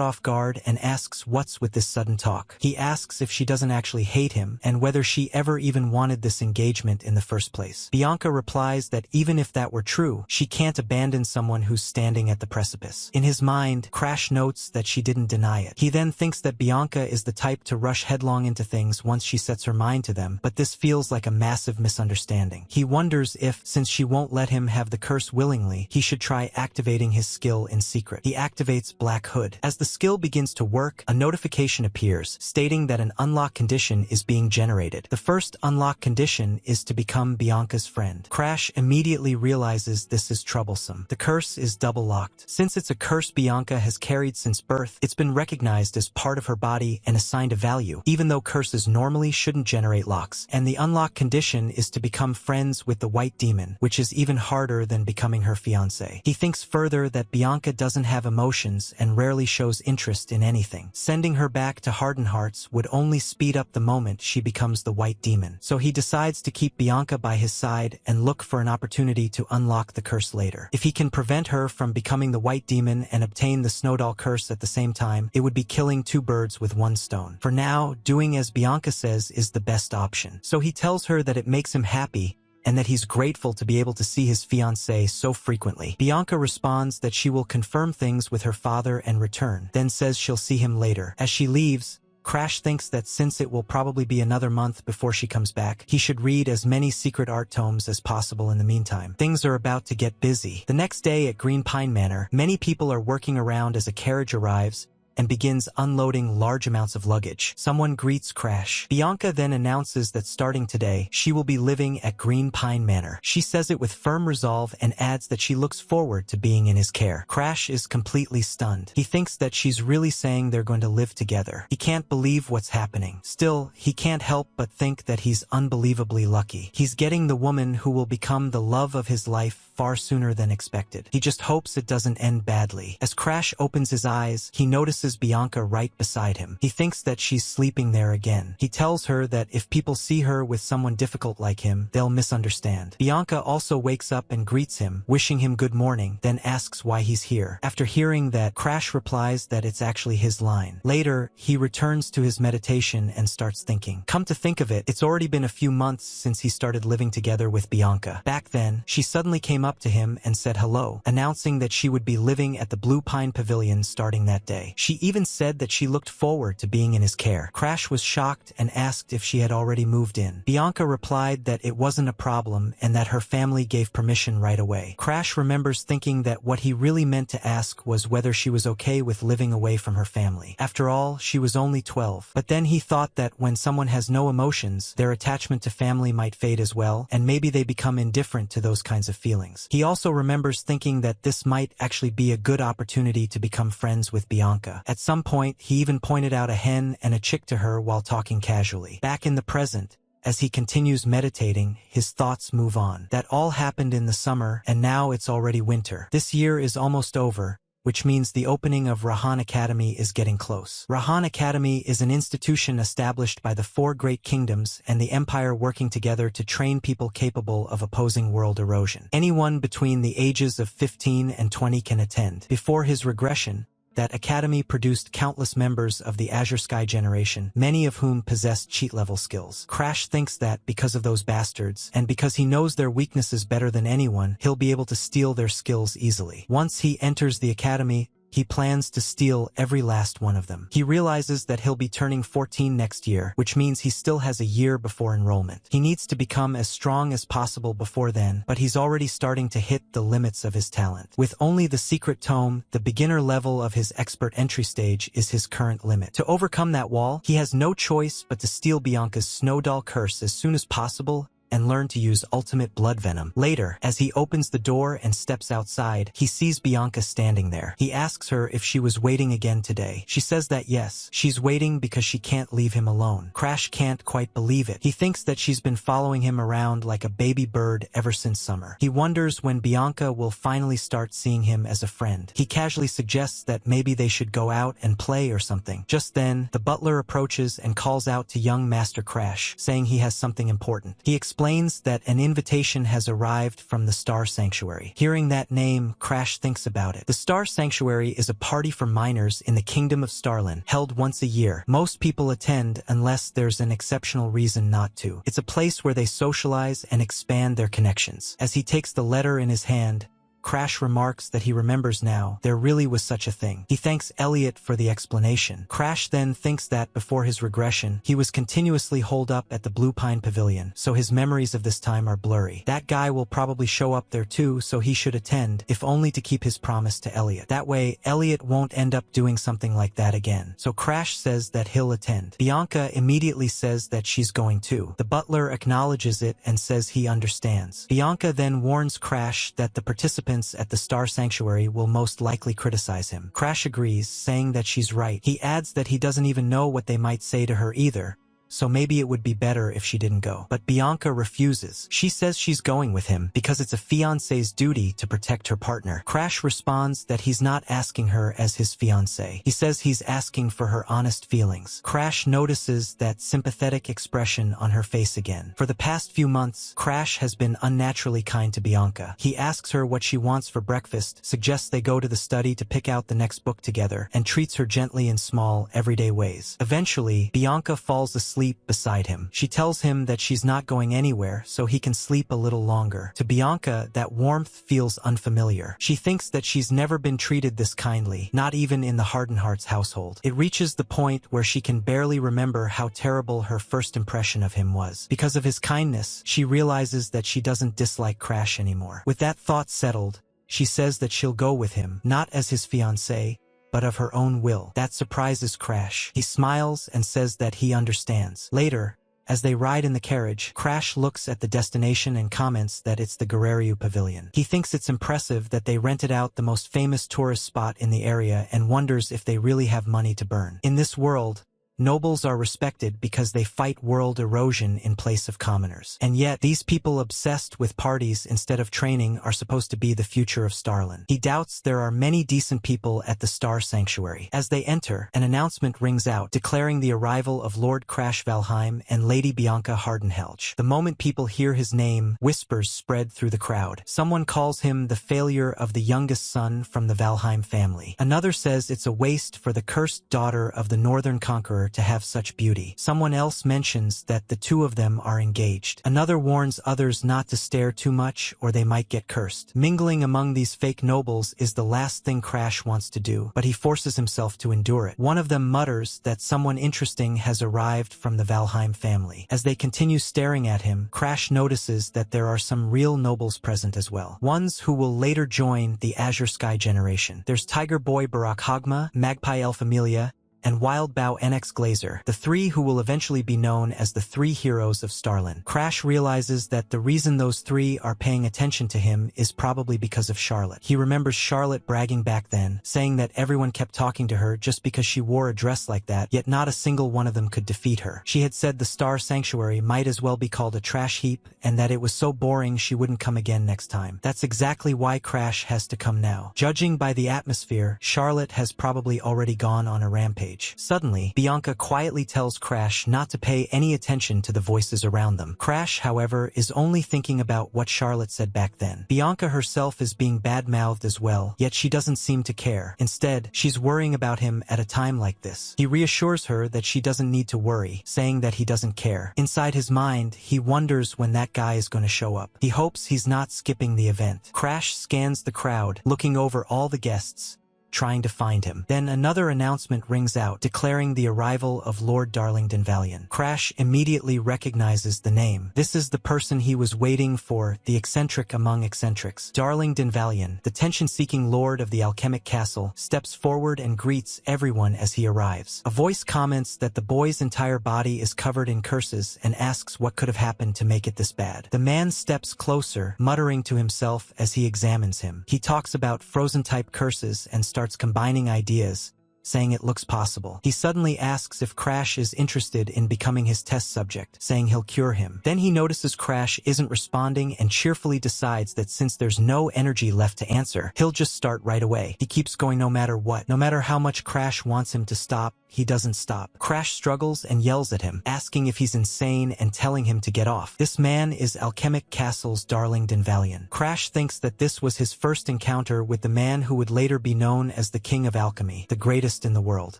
off guard and asks what's with this sudden talk. He asks if she doesn't actually hate him and whether she ever even wanted this engagement in the first place. Bianca replies that even if that were true, she can't abandon someone who's standing at the precipice. In his mind, Crash notes that she didn't deny it. He then thinks that Bianca is the type to rush headlong into things once she sets her mind to them, but this feels like a massive misunderstanding. He wonders if, since she won't let him have the curse willingly, he should try activating his skill in secret. He activates Black Hood. As the skill begins to work, a notification appears, stating that an unlock condition is being generated. The first unlock condition is to become Bianca's friend. Crash immediately realizes this is troublesome. The curse is double-locked. Since it's a curse Bianca has carried since birth, it's been recognized as part of her body and assigned a value, even though curses normally shouldn't generate locks. And the unlock condition is to become friends with the White Demon, which is even harder than becoming her fiancé. He thinks further that Bianca doesn't have emotions and rarely shows interest in anything. Sending her back to Hardened Hearts would only speed up the moment she becomes the White Demon. So he decides to keep Bianca by his side and look for an opportunity to unlock the curse later. If he can prevent her from becoming the White Demon and obtain the Snowdoll curse at the same time, it would be killing two birds with one stone. For now, doing as Bianca says is the best option. So he tells her that it makes him happy and that he's grateful to be able to see his fiancée so frequently. Bianca responds that she will confirm things with her father and return, then says she'll see him later. As she leaves, Crash thinks that since it will probably be another month before she comes back, he should read as many secret art tomes as possible in the meantime. Things are about to get busy. The next day at Green Pine Manor, many people are working around as a carriage arrives and begins unloading large amounts of luggage. Someone greets Crash. Bianca then announces that starting today, she will be living at Green Pine Manor. She says it with firm resolve and adds that she looks forward to being in his care. Crash is completely stunned. He thinks that she's really saying they're going to live together. He can't believe what's happening. Still, he can't help but think that he's unbelievably lucky. He's getting the woman who will become the love of his life far sooner than expected. He just hopes it doesn't end badly. As Crash opens his eyes, he notices Bianca right beside him. He thinks that she's sleeping there again. He tells her that if people see her with someone difficult like him, they'll misunderstand. Bianca also wakes up and greets him, wishing him good morning, then asks why he's here. After hearing that, Crash replies that it's actually his line. Later, he returns to his meditation and starts thinking. Come to think of it, it's already been a few months since he started living together with Bianca. Back then, she suddenly came up to him and said hello, announcing that she would be living at the Blue Pine Pavilion starting that day. She even said that she looked forward to being in his care. Crash was shocked and asked if she had already moved in. Bianca replied that it wasn't a problem and that her family gave permission right away. Crash remembers thinking that what he really meant to ask was whether she was okay with living away from her family. After all, she was only 12. But then he thought that when someone has no emotions, their attachment to family might fade as well, and maybe they become indifferent to those kinds of feelings. He also remembers thinking that this might actually be a good opportunity to become friends with Bianca. At some point, he even pointed out a hen and a chick to her while talking casually. Back in the present, as he continues meditating, his thoughts move on. That all happened in the summer, and now it's already winter. This year is almost over, which means the opening of Rahan Academy is getting close. Rahan Academy is an institution established by the four great kingdoms and the empire working together to train people capable of opposing world erosion. Anyone between the ages of 15 and 20 can attend. Before his regression, that academy produced countless members of the Azure Sky generation, many of whom possessed cheat-level skills. Crash thinks that because of those bastards, and because he knows their weaknesses better than anyone, he'll be able to steal their skills easily. Once he enters the academy, he plans to steal every last one of them. He realizes that he'll be turning 14 next year, which means he still has a year before enrollment. He needs to become as strong as possible before then, but he's already starting to hit the limits of his talent. With only the secret tome, the beginner level of his expert entry stage is his current limit. To overcome that wall, he has no choice but to steal Bianca's snow doll curse as soon as possible and learn to use ultimate blood venom. Later, as he opens the door and steps outside, he sees Bianca standing there. He asks her if she was waiting again today. She says that yes, she's waiting because she can't leave him alone. Crash can't quite believe it. He thinks that she's been following him around like a baby bird ever since summer. He wonders when Bianca will finally start seeing him as a friend. He casually suggests that maybe they should go out and play or something. Just then, the butler approaches and calls out to young Master Crash, saying he has something important. He explains that an invitation has arrived from the Star Sanctuary. Hearing that name, Crash thinks about it. The Star Sanctuary is a party for minors in the Kingdom of Starland, held once a year. Most people attend unless there's an exceptional reason not to. It's a place where they socialize and expand their connections. As he takes the letter in his hand, Crash remarks that he remembers now there really was such a thing. He thanks Elliot for the explanation. Crash then thinks that before his regression, he was continuously holed up at the Blue Pine Pavilion, so his memories of this time are blurry. That guy will probably show up there too, so he should attend, if only to keep his promise to Elliot. That way, Elliot won't end up doing something like that again. So Crash says that he'll attend. Bianca immediately says that she's going too. The butler acknowledges it and says he understands. Bianca then warns Crash that the participants at the Star Sanctuary will most likely criticize him. Crash agrees, saying that she's right. He adds that he doesn't even know what they might say to her either, so maybe it would be better if she didn't go. But Bianca refuses. She says she's going with him because it's a fiancé's duty to protect her partner. Crash responds that he's not asking her as his fiancé. He says he's asking for her honest feelings. Crash notices that sympathetic expression on her face again. For the past few months, Crash has been unnaturally kind to Bianca. He asks her what she wants for breakfast, suggests they go to the study to pick out the next book together, and treats her gently in small, everyday ways. Eventually, Bianca falls asleep beside him. She tells him that she's not going anywhere, so he can sleep a little longer. To Bianca, that warmth feels unfamiliar. She thinks that she's never been treated this kindly, not even in the Hardenhearts household. It reaches the point where she can barely remember how terrible her first impression of him was. Because of his kindness, she realizes that she doesn't dislike Crash anymore. With that thought settled, she says that she'll go with him, not as his fiancé, but of her own will. That surprises Crash. He smiles and says that he understands. Later, as they ride in the carriage, Crash looks at the destination and comments that it's the Guerrero Pavilion. He thinks it's impressive that they rented out the most famous tourist spot in the area and wonders if they really have money to burn. In this world, nobles are respected because they fight world erosion in place of commoners. And yet, these people obsessed with parties instead of training are supposed to be the future of Starland. He doubts there are many decent people at the Star Sanctuary. As they enter, an announcement rings out, declaring the arrival of Lord Crash Valheim and Lady Bianca Hardenhelch. The moment people hear his name, whispers spread through the crowd. Someone calls him the failure of the youngest son from the Valheim family. Another says it's a waste for the cursed daughter of the Northern Conqueror to have such beauty. Someone else mentions that the two of them are engaged. Another warns others not to stare too much or they might get cursed. Mingling among these fake nobles is the last thing Crash wants to do, but he forces himself to endure it. One of them mutters that someone interesting has arrived from the Valheim family. As they continue staring at him, Crash notices that there are some real nobles present as well. Ones who will later join the Azure Sky generation. There's Tiger Boy Barack Hogma, Magpie Elfamelia, and Wild Bow NX Glazer, the three who will eventually be known as the three heroes of Starland. Crash realizes that the reason those three are paying attention to him is probably because of Charlotte. He remembers Charlotte bragging back then, saying that everyone kept talking to her just because she wore a dress like that, yet not a single one of them could defeat her. She had said the Star Sanctuary might as well be called a trash heap, and that it was so boring she wouldn't come again next time. That's exactly why Crash has to come now. Judging by the atmosphere, Charlotte has probably already gone on a rampage. Suddenly, Bianca quietly tells Crash not to pay any attention to the voices around them. Crash, however, is only thinking about what Charlotte said back then. Bianca herself is being bad-mouthed as well, yet she doesn't seem to care. Instead, she's worrying about him at a time like this. He reassures her that she doesn't need to worry, saying that he doesn't care. Inside his mind, he wonders when that guy is going to show up. He hopes he's not skipping the event. Crash scans the crowd, looking over all the guests, trying to find him. Then another announcement rings out, declaring the arrival of Lord Darling Denvalion. Crash immediately recognizes the name. This is the person he was waiting for, the eccentric among eccentrics. Darling Denvalion, the tension-seeking lord of the alchemic castle, steps forward and greets everyone as he arrives. A voice comments that the boy's entire body is covered in curses and asks what could have happened to make it this bad. The man steps closer, muttering to himself as he examines him. He talks about frozen-type curses and starts combining ideas, saying it looks possible. He suddenly asks if Crash is interested in becoming his test subject, saying he'll cure him. Then he notices Crash isn't responding and cheerfully decides that since there's no energy left to answer, he'll just start right away. He keeps going no matter what. No matter how much Crash wants him to stop, he doesn't stop. Crash struggles and yells at him, asking if he's insane and telling him to get off. This man is Alchemic Castle's Darling Denvalion. Crash thinks that this was his first encounter with the man who would later be known as the King of Alchemy, the greatest in the world.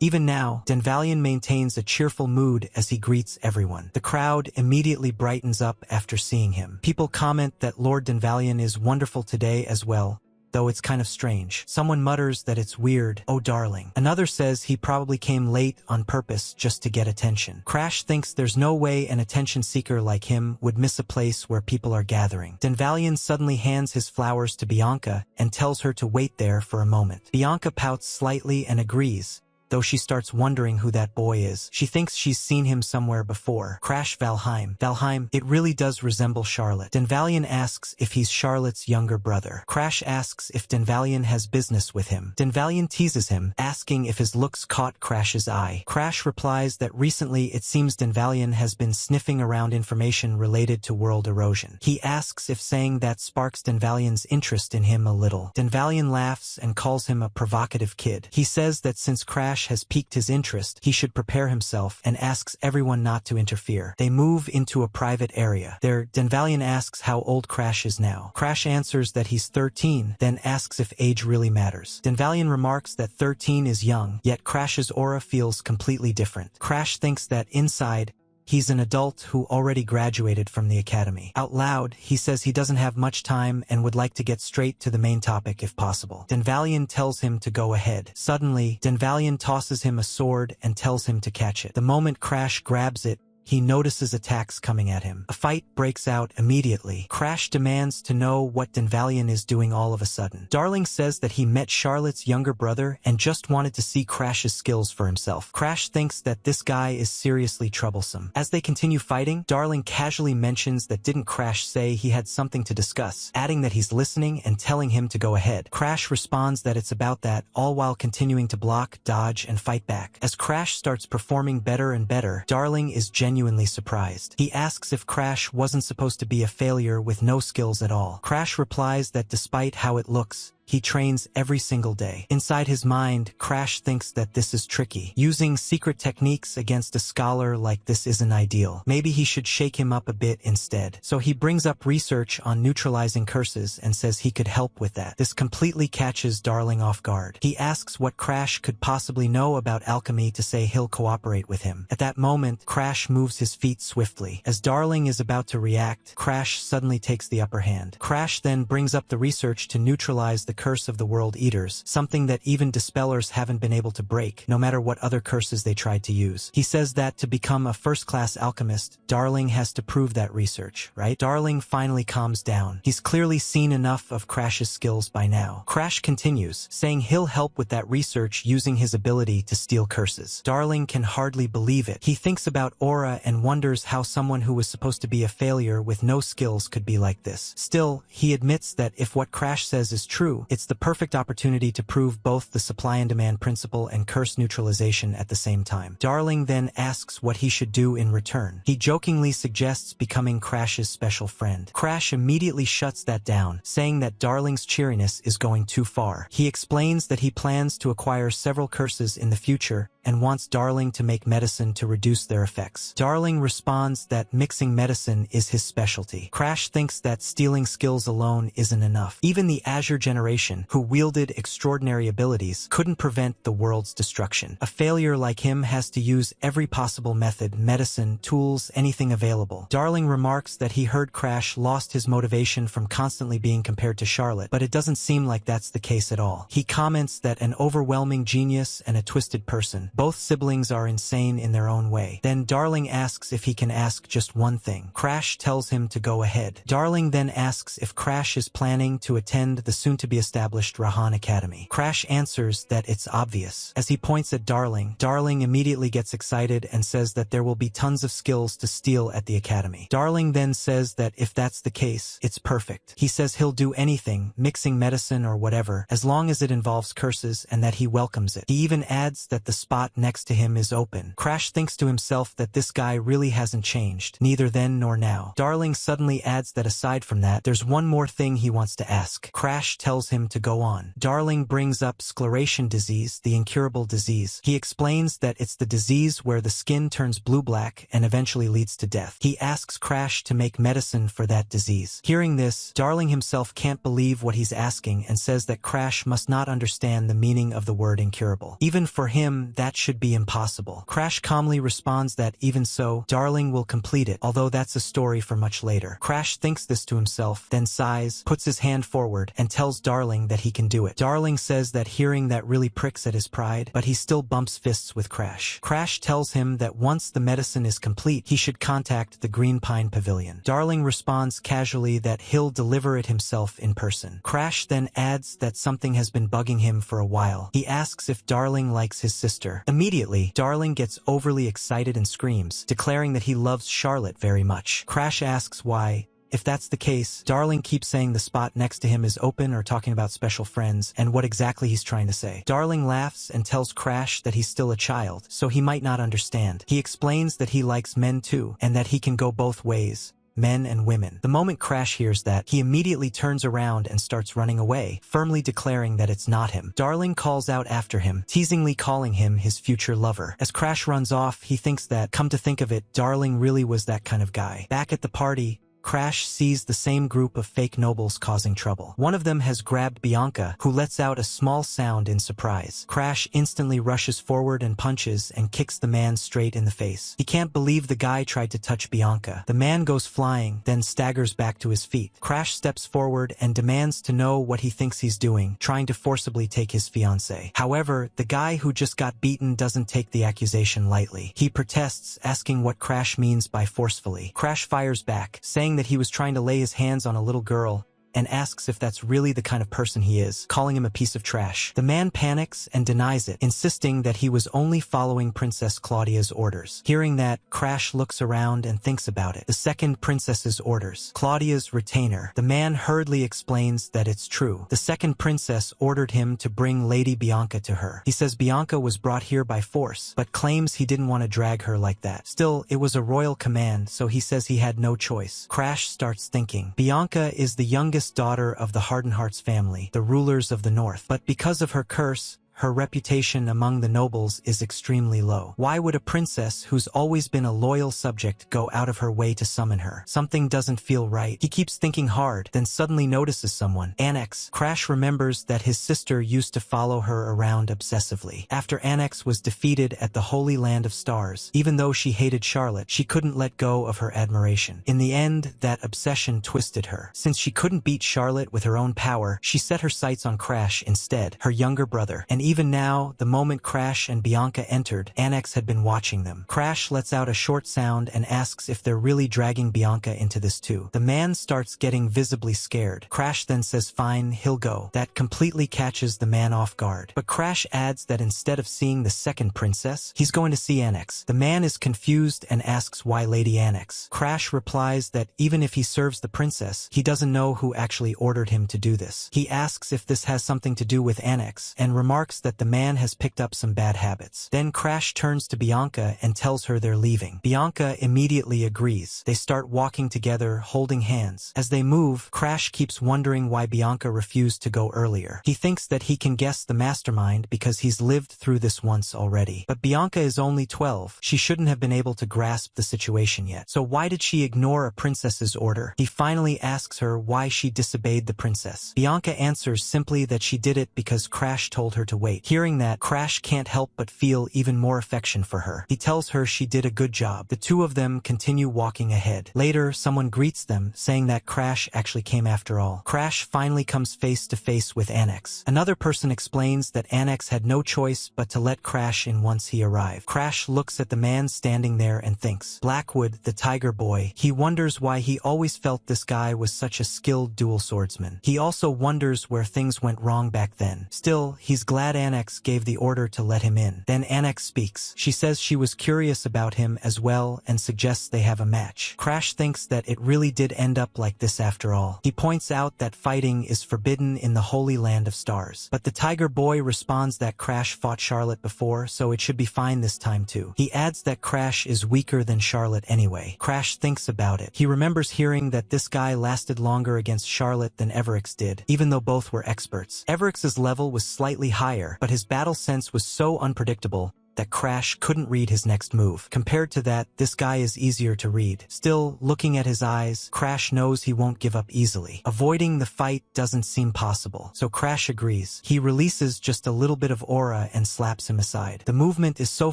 Even now, Denvalion maintains a cheerful mood as he greets everyone. The crowd immediately brightens up after seeing him. People comment that Lord Denvalion is wonderful today as well, though it's kind of strange. Someone mutters that it's weird, oh darling. Another says he probably came late on purpose just to get attention. Crash thinks there's no way an attention seeker like him would miss a place where people are gathering. Denvalion suddenly hands his flowers to Bianca and tells her to wait there for a moment. Bianca pouts slightly and agrees, though she starts wondering who that boy is. She thinks she's seen him somewhere before. Crash Valheim. Valheim, it really does resemble Charlotte. Denvalion asks if he's Charlotte's younger brother. Crash asks if Denvalion has business with him. Denvalion teases him, asking if his looks caught Crash's eye. Crash replies that recently it seems Denvalion has been sniffing around information related to world erosion. He asks if saying that sparks Denvalion's interest in him a little. Denvalion laughs and calls him a provocative kid. He says that since Crash has piqued his interest, he should prepare himself and asks everyone not to interfere. They move into a private area. There, Denvalion asks how old Crash is now. Crash answers that he's 13, then asks if age really matters. Denvalion remarks that 13 is young, yet Crash's aura feels completely different. Crash thinks that inside, he's an adult who already graduated from the academy. Out loud, he says he doesn't have much time and would like to get straight to the main topic if possible. Denvalion tells him to go ahead. Suddenly, Denvalion tosses him a sword and tells him to catch it. The moment Crash grabs it, he notices attacks coming at him. A fight breaks out immediately. Crash demands to know what Denvalion is doing all of a sudden. Darling says that he met Charlotte's younger brother and just wanted to see Crash's skills for himself. Crash thinks that this guy is seriously troublesome. As they continue fighting, Darling casually mentions that didn't Crash say he had something to discuss, adding that he's listening and telling him to go ahead. Crash responds that it's about that, all while continuing to block, dodge, and fight back. As Crash starts performing better and better, Darling is genuinely surprised. He asks if Crash wasn't supposed to be a failure with no skills at all. Crash replies that despite how it looks, he trains every single day. Inside his mind, Crash thinks that this is tricky. Using secret techniques against a scholar like this isn't ideal. Maybe he should shake him up a bit instead. So he brings up research on neutralizing curses and says he could help with that. This completely catches Darling off guard. He asks what Crash could possibly know about alchemy to say he'll cooperate with him. At that moment, Crash moves his feet swiftly. As Darling is about to react, Crash suddenly takes the upper hand. Crash then brings up the research to neutralize the curse of the World Eaters, something that even Dispellers haven't been able to break, no matter what other curses they tried to use. He says that to become a first-class alchemist, Darling has to prove that research, right? Darling finally calms down. He's clearly seen enough of Crash's skills by now. Crash continues, saying he'll help with that research using his ability to steal curses. Darling can hardly believe it. He thinks about aura and wonders how someone who was supposed to be a failure with no skills could be like this. Still, he admits that if what Crash says is true, it's the perfect opportunity to prove both the supply and demand principle and curse neutralization at the same time. Darling then asks what he should do in return. He jokingly suggests becoming Crash's special friend. Crash immediately shuts that down, saying that Darling's cheeriness is going too far. He explains that he plans to acquire several curses in the future and wants Darling to make medicine to reduce their effects. Darling responds that mixing medicine is his specialty. Crash thinks that stealing skills alone isn't enough. Even the Azure generation, who wielded extraordinary abilities, couldn't prevent the world's destruction. A failure like him has to use every possible method, medicine, tools, anything available. Darling remarks that he heard Crash lost his motivation from constantly being compared to Charlotte, but it doesn't seem like that's the case at all. He comments that an overwhelming genius and a twisted person. Both siblings are insane in their own way. Then Darling asks if he can ask just one thing. Crash tells him to go ahead. Darling then asks if Crash is planning to attend the soon-to-be-established Rahan Academy. Crash answers that it's obvious. As he points at Darling, Darling immediately gets excited and says that there will be tons of skills to steal at the academy. Darling then says that if that's the case, it's perfect. He says he'll do anything, mixing medicine or whatever, as long as it involves curses, and that he welcomes it. He even adds that the spot next to him is open. Crash thinks to himself that this guy really hasn't changed, neither then nor now. Darling suddenly adds that aside from that, there's one more thing he wants to ask. Crash tells him to go on. Darling brings up scleration disease, the incurable disease. He explains that it's the disease where the skin turns blue-black and eventually leads to death. He asks Crash to make medicine for that disease. Hearing this, Darling himself can't believe what he's asking and says that Crash must not understand the meaning of the word incurable. Even for him, that should be impossible. Crash calmly responds that even so, Darling will complete it, although that's a story for much later. Crash thinks this to himself, then sighs, puts his hand forward, and tells Darling that he can do it. Darling says that hearing that really pricks at his pride, but he still bumps fists with Crash. Crash tells him that once the medicine is complete, he should contact the Green Pine Pavilion. Darling responds casually that he'll deliver it himself in person. Crash then adds that something has been bugging him for a while. He asks if Darling likes his sister. Immediately, Darling gets overly excited and screams, declaring that he loves Charlotte very much. Crash asks why. If that's the case, Darling keeps saying the spot next to him is open or talking about special friends and what exactly he's trying to say. Darling laughs and tells Crash that he's still a child, so he might not understand. He explains that he likes men too, and that he can go both ways, men and women. The moment Crash hears that, he immediately turns around and starts running away, firmly declaring that it's not him. Darling calls out after him, teasingly calling him his future lover. As Crash runs off, he thinks that, come to think of it, Darling really was that kind of guy. Back at the party, Crash sees the same group of fake nobles causing trouble. One of them has grabbed Bianca, who lets out a small sound in surprise. Crash instantly rushes forward and punches and kicks the man straight in the face. He can't believe the guy tried to touch Bianca. The man goes flying, then staggers back to his feet. Crash steps forward and demands to know what he thinks he's doing, trying to forcibly take his fiancée. However, the guy who just got beaten doesn't take the accusation lightly. He protests, asking what Crash means by forcefully. Crash fires back, saying that he was trying to lay his hands on a little girl, and asks if that's really the kind of person he is, calling him a piece of trash. The man panics and denies it, insisting that he was only following Princess Claudia's orders. Hearing that, Crash looks around and thinks about it. The second princess's orders. Claudia's retainer. The man hurriedly explains that it's true. The second princess ordered him to bring Lady Bianca to her. He says Bianca was brought here by force, but claims he didn't want to drag her like that. Still, it was a royal command, so he says he had no choice. Crash starts thinking. Bianca is the youngest daughter of the Hardenhearts family, the rulers of the north, but because of her curse, her reputation among the nobles is extremely low. Why would a princess who's always been a loyal subject go out of her way to summon her? Something doesn't feel right. He keeps thinking hard, then suddenly notices someone. Annex. Crash remembers that his sister used to follow her around obsessively. After Annex was defeated at the Holy Land of Stars, even though she hated Charlotte, she couldn't let go of her admiration. In the end, that obsession twisted her. Since she couldn't beat Charlotte with her own power, she set her sights on Crash instead, her younger brother, and even now, the moment Crash and Bianca entered, Annex had been watching them. Crash lets out a short sound and asks if they're really dragging Bianca into this too. The man starts getting visibly scared. Crash then says fine, he'll go. That completely catches the man off guard. But Crash adds that instead of seeing the second princess, he's going to see Annex. The man is confused and asks why Lady Annex. Crash replies that even if he serves the princess, he doesn't know who actually ordered him to do this. He asks if this has something to do with Annex, and remarks thinks that the man has picked up some bad habits. Then Crash turns to Bianca and tells her they're leaving. Bianca immediately agrees. They start walking together, holding hands. As they move, Crash keeps wondering why Bianca refused to go earlier. He thinks that he can guess the mastermind because he's lived through this once already. But Bianca is only 12. She shouldn't have been able to grasp the situation yet. So why did she ignore a princess's order? He finally asks her why she disobeyed the princess. Bianca answers simply that she did it because Crash told her to wait. Hearing that, Crash can't help but feel even more affection for her. He tells her she did a good job. The two of them continue walking ahead. Later, someone greets them, saying that Crash actually came after all. Crash finally comes face to face with Annex. Another person explains that Annex had no choice but to let Crash in once he arrived. Crash looks at the man standing there and thinks, Blackwood, the tiger boy. He wonders why he always felt this guy was such a skilled dual swordsman. He also wonders where things went wrong back then. Still, he's glad Annex gave the order to let him in. Then Annex speaks. She says she was curious about him as well and suggests they have a match. Crash thinks that it really did end up like this after all. He points out that fighting is forbidden in the Holy Land of Stars. But the tiger boy responds that Crash fought Charlotte before, so it should be fine this time too. He adds that Crash is weaker than Charlotte anyway. Crash thinks about it. He remembers hearing that this guy lasted longer against Charlotte than Everix did, even though both were experts. Everix's level was slightly higher, but his battle sense was so unpredictable that Crash couldn't read his next move. Compared to that, this guy is easier to read. Still, looking at his eyes, Crash knows he won't give up easily. Avoiding the fight doesn't seem possible, so Crash agrees. He releases just a little bit of aura and slaps him aside. The movement is so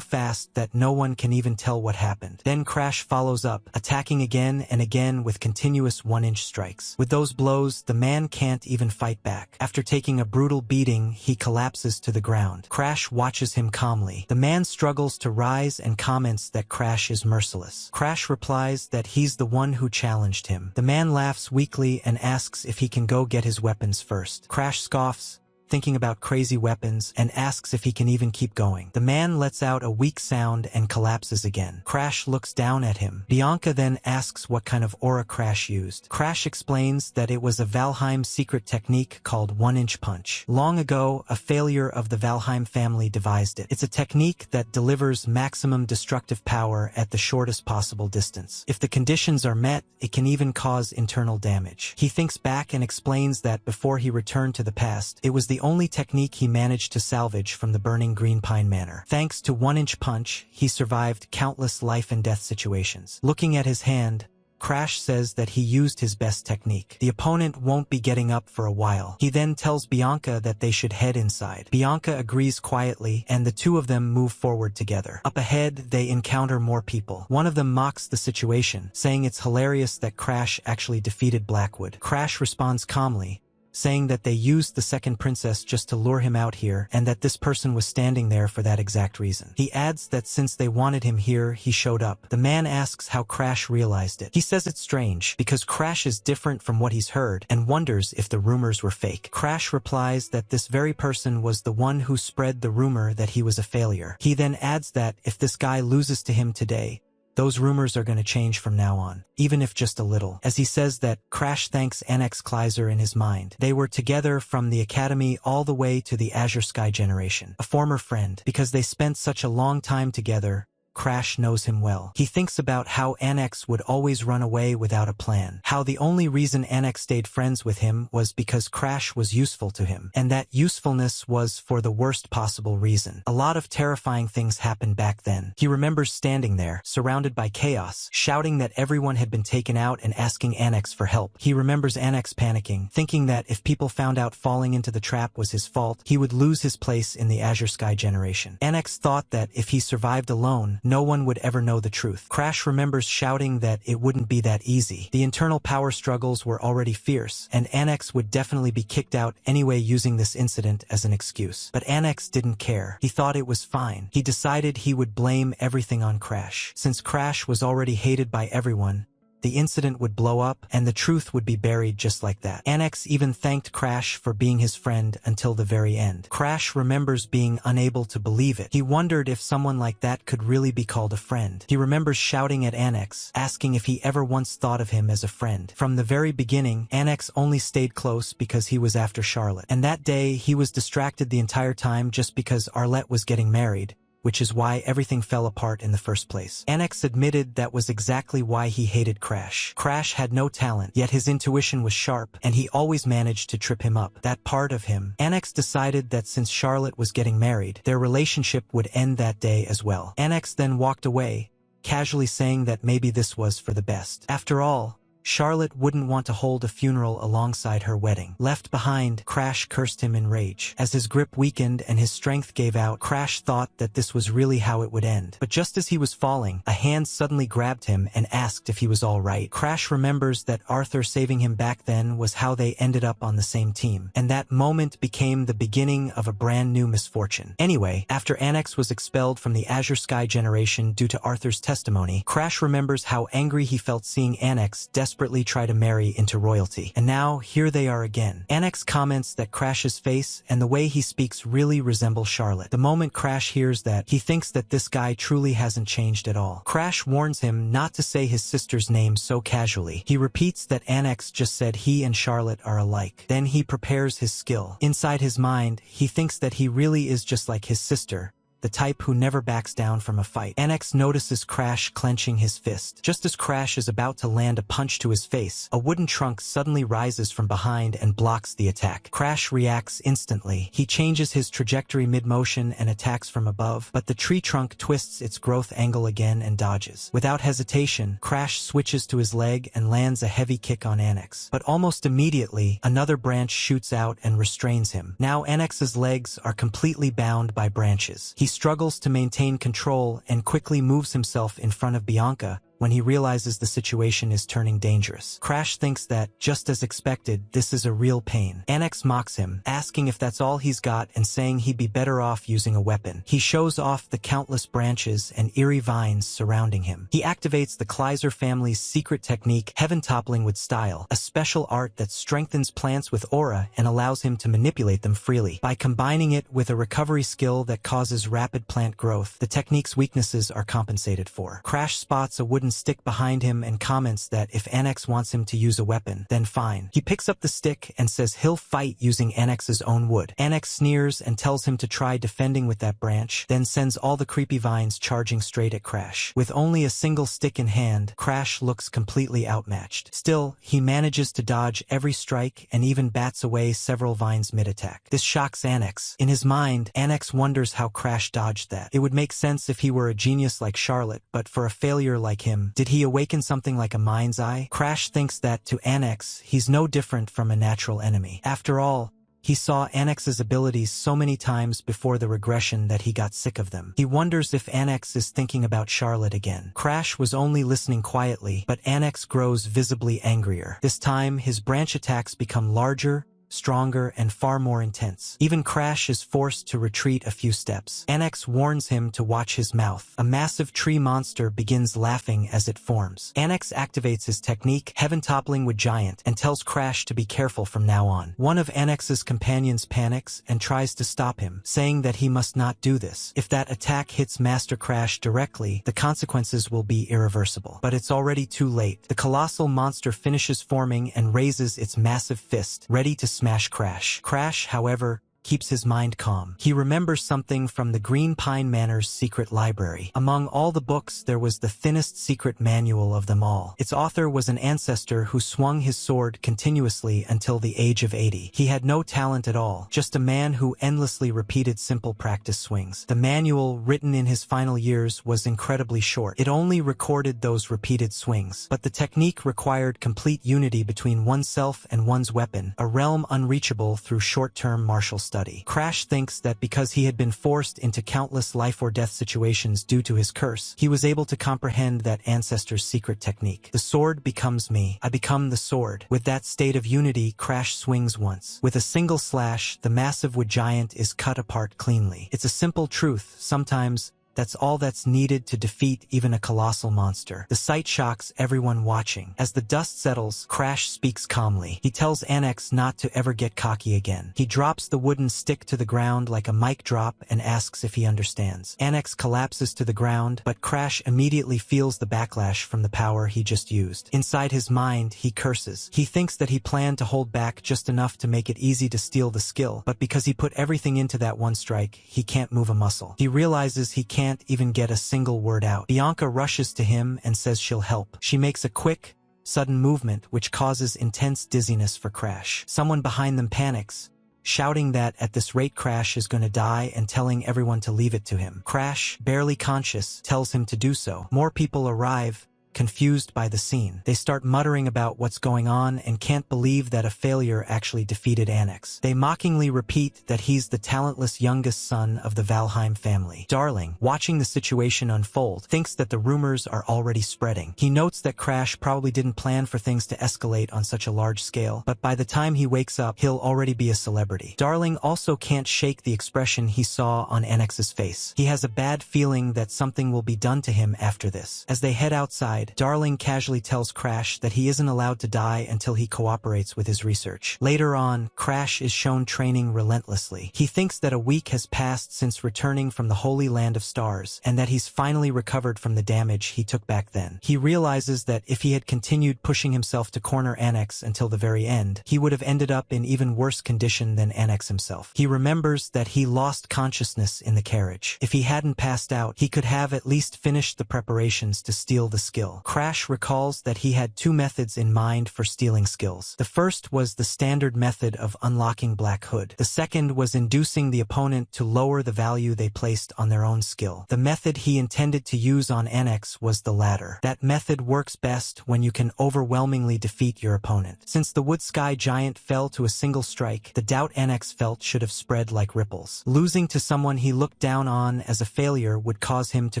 fast that no one can even tell what happened. Then Crash follows up, attacking again and again with continuous 1-inch strikes. With those blows, the man can't even fight back. After taking a brutal beating, he collapses to the ground. Crash watches him calmly. The man struggles to rise and comments that Crash is merciless. Crash replies that he's the one who challenged him. The man laughs weakly and asks if he can go get his weapons first. Crash scoffs, thinking about crazy weapons, and asks if he can even keep going. The man lets out a weak sound and collapses again. Crash looks down at him. Bianca then asks what kind of aura Crash used. Crash explains that it was a Valheim secret technique called 1-inch punch. Long ago, a failure of the Valheim family devised it. It's a technique that delivers maximum destructive power at the shortest possible distance. If the conditions are met, it can even cause internal damage. He thinks back and explains that before he returned to the past, it was the only technique he managed to salvage from the burning Green Pine Manor. Thanks to 1-inch punch, he survived countless life and death situations. Looking at his hand, Crash says that he used his best technique. The opponent won't be getting up for a while. He then tells Bianca that they should head inside. Bianca agrees quietly, and the two of them move forward together. Up ahead, they encounter more people. One of them mocks the situation, saying it's hilarious that Crash actually defeated Blackwood. Crash responds calmly, saying that they used the second princess just to lure him out here and that this person was standing there for that exact reason. He adds that since they wanted him here, he showed up. The man asks how Crash realized it. He says it's strange because Crash is different from what he's heard and wonders if the rumors were fake. Crash replies that this very person was the one who spread the rumor that he was a failure. He then adds that if this guy loses to him today, those rumors are going to change from now on, even if just a little. As he says that, Crash thanks Annex Kleiser in his mind. They were together from the academy all the way to the Azure Sky generation. A former friend. Because they spent such a long time together, Crash knows him well. He thinks about how Annex would always run away without a plan. How the only reason Annex stayed friends with him was because Crash was useful to him. And that usefulness was for the worst possible reason. A lot of terrifying things happened back then. He remembers standing there, surrounded by chaos, shouting that everyone had been taken out and asking Annex for help. He remembers Annex panicking, thinking that if people found out falling into the trap was his fault, he would lose his place in the Azure Sky generation. Annex thought that if he survived alone, no one would ever know the truth. Crash remembers shouting that it wouldn't be that easy. The internal power struggles were already fierce, and Annex would definitely be kicked out anyway using this incident as an excuse. But Annex didn't care. He thought it was fine. He decided he would blame everything on Crash. Since Crash was already hated by everyone, the incident would blow up, and the truth would be buried just like that. Annex even thanked Crash for being his friend until the very end. Crash remembers being unable to believe it. He wondered if someone like that could really be called a friend. He remembers shouting at Annex, asking if he ever once thought of him as a friend. From the very beginning, Annex only stayed close because he was after Charlotte. And that day, he was distracted the entire time just because Arlette was getting married, which is why everything fell apart in the first place. Annex admitted that was exactly why he hated Crash. Crash had no talent, yet his intuition was sharp, and he always managed to trip him up. That part of him. Annex decided that since Charlotte was getting married, their relationship would end that day as well. Annex then walked away, casually saying that maybe this was for the best. After all, Charlotte wouldn't want to hold a funeral alongside her wedding. Left behind, Crash cursed him in rage. As his grip weakened and his strength gave out, Crash thought that this was really how it would end. But just as he was falling, a hand suddenly grabbed him and asked if he was all right. Crash remembers that Arthur saving him back then was how they ended up on the same team. And that moment became the beginning of a brand new misfortune. Anyway, after Annex was expelled from the Azure Sky generation due to Arthur's testimony, Crash remembers how angry he felt seeing Annex desperately try to marry into royalty. And now, here they are again. Annex comments that Crash's face and the way he speaks really resemble Charlotte. The moment Crash hears that, he thinks that this guy truly hasn't changed at all. Crash warns him not to say his sister's name so casually. He repeats that Annex just said he and Charlotte are alike. Then he prepares his skill. Inside his mind, he thinks that he really is just like his sister, the type who never backs down from a fight. Annex notices Crash clenching his fist. Just as Crash is about to land a punch to his face, a wooden trunk suddenly rises from behind and blocks the attack. Crash reacts instantly. He changes his trajectory mid-motion and attacks from above, but the tree trunk twists its growth angle again and dodges. Without hesitation, Crash switches to his leg and lands a heavy kick on Annex. But almost immediately, another branch shoots out and restrains him. Now Annex's legs are completely bound by branches. He struggles to maintain control and quickly moves himself in front of Bianca when he realizes the situation is turning dangerous. Crash thinks that, just as expected, this is a real pain. Annex mocks him, asking if that's all he's got and saying he'd be better off using a weapon. He shows off the countless branches and eerie vines surrounding him. He activates the Kleiser family's secret technique, Heaven Toppling with Style, a special art that strengthens plants with aura and allows him to manipulate them freely. By combining it with a recovery skill that causes rapid plant growth, the technique's weaknesses are compensated for. Crash spots a wooden stick behind him and comments that if Annex wants him to use a weapon, then fine. He picks up the stick and says he'll fight using Annex's own wood. Annex sneers and tells him to try defending with that branch, then sends all the creepy vines charging straight at Crash. With only a single stick in hand, Crash looks completely outmatched. Still, he manages to dodge every strike and even bats away several vines mid-attack. This shocks Annex. In his mind, Annex wonders how Crash dodged that. It would make sense if he were a genius like Charlotte, but for a failure like him, did he awaken something like a mind's eye? Crash thinks that, to Annex, he's no different from a natural enemy. After all, he saw Annex's abilities so many times before the regression that he got sick of them. He wonders if Annex is thinking about Charlotte again. Crash was only listening quietly, but Annex grows visibly angrier. This time, his branch attacks become larger, stronger, and far more intense. Even Crash is forced to retreat a few steps. Annex warns him to watch his mouth. A massive tree monster begins laughing as it forms. Annex activates his technique, Heaven Toppling with Giant, and tells Crash to be careful from now on. One of Annex's companions panics and tries to stop him, saying that he must not do this. If that attack hits Master Crash directly, the consequences will be irreversible. But it's already too late. The colossal monster finishes forming and raises its massive fist, ready to smash Crash. Crash, however, keeps his mind calm. He remembers something from the Green Pine Manor's secret library. Among all the books, there was the thinnest secret manual of them all. Its author was an ancestor who swung his sword continuously until the age of 80. He had no talent at all, just a man who endlessly repeated simple practice swings. The manual, written in his final years, was incredibly short. It only recorded those repeated swings, but the technique required complete unity between oneself and one's weapon, a realm unreachable through short-term martial study. Crash thinks that because he had been forced into countless life-or-death situations due to his curse, he was able to comprehend that ancestor's secret technique. The sword becomes me. I become the sword. With that state of unity, Crash swings once. With a single slash, the massive wood giant is cut apart cleanly. It's a simple truth. Sometimes That's all that's needed to defeat even a colossal monster. The sight shocks everyone watching. As the dust settles, Crash speaks calmly. He tells Annex not to ever get cocky again. He drops the wooden stick to the ground like a mic drop and asks if he understands. Annex collapses to the ground, but Crash immediately feels the backlash from the power he just used. Inside his mind, he curses. He thinks that he planned to hold back just enough to make it easy to steal the skill, but because he put everything into that one strike, he can't move a muscle. He realizes he can't even get a single word out. Bianca rushes to him and says she'll help. She makes a quick, sudden movement which causes intense dizziness for Crash. Someone behind them panics, shouting that at this rate Crash is going to die and telling everyone to leave it to him. Crash, barely conscious, tells him to do so. More people arrive, confused by the scene. They start muttering about what's going on and can't believe that a failure actually defeated Annex. They mockingly repeat that he's the talentless youngest son of the Valheim family. Darling, watching the situation unfold, thinks that the rumors are already spreading. He notes that Crash probably didn't plan for things to escalate on such a large scale, but by the time he wakes up, he'll already be a celebrity. Darling also can't shake the expression he saw on Annex's face. He has a bad feeling that something will be done to him after this. As they head outside, Darling casually tells Crash that he isn't allowed to die until he cooperates with his research. Later on, Crash is shown training relentlessly. He thinks that a week has passed since returning from the Holy Land of Stars, and that he's finally recovered from the damage he took back then. He realizes that if he had continued pushing himself to corner Annex until the very end, he would have ended up in even worse condition than Annex himself. He remembers that he lost consciousness in the carriage. If he hadn't passed out, he could have at least finished the preparations to steal the skill. Crash recalls that he had two methods in mind for stealing skills. The first was the standard method of unlocking Black Hood. The second was inducing the opponent to lower the value they placed on their own skill. The method he intended to use on Annex was the latter. That method works best when you can overwhelmingly defeat your opponent. Since the Wood Sky Giant fell to a single strike, the doubt Annex felt should have spread like ripples. Losing to someone he looked down on as a failure would cause him to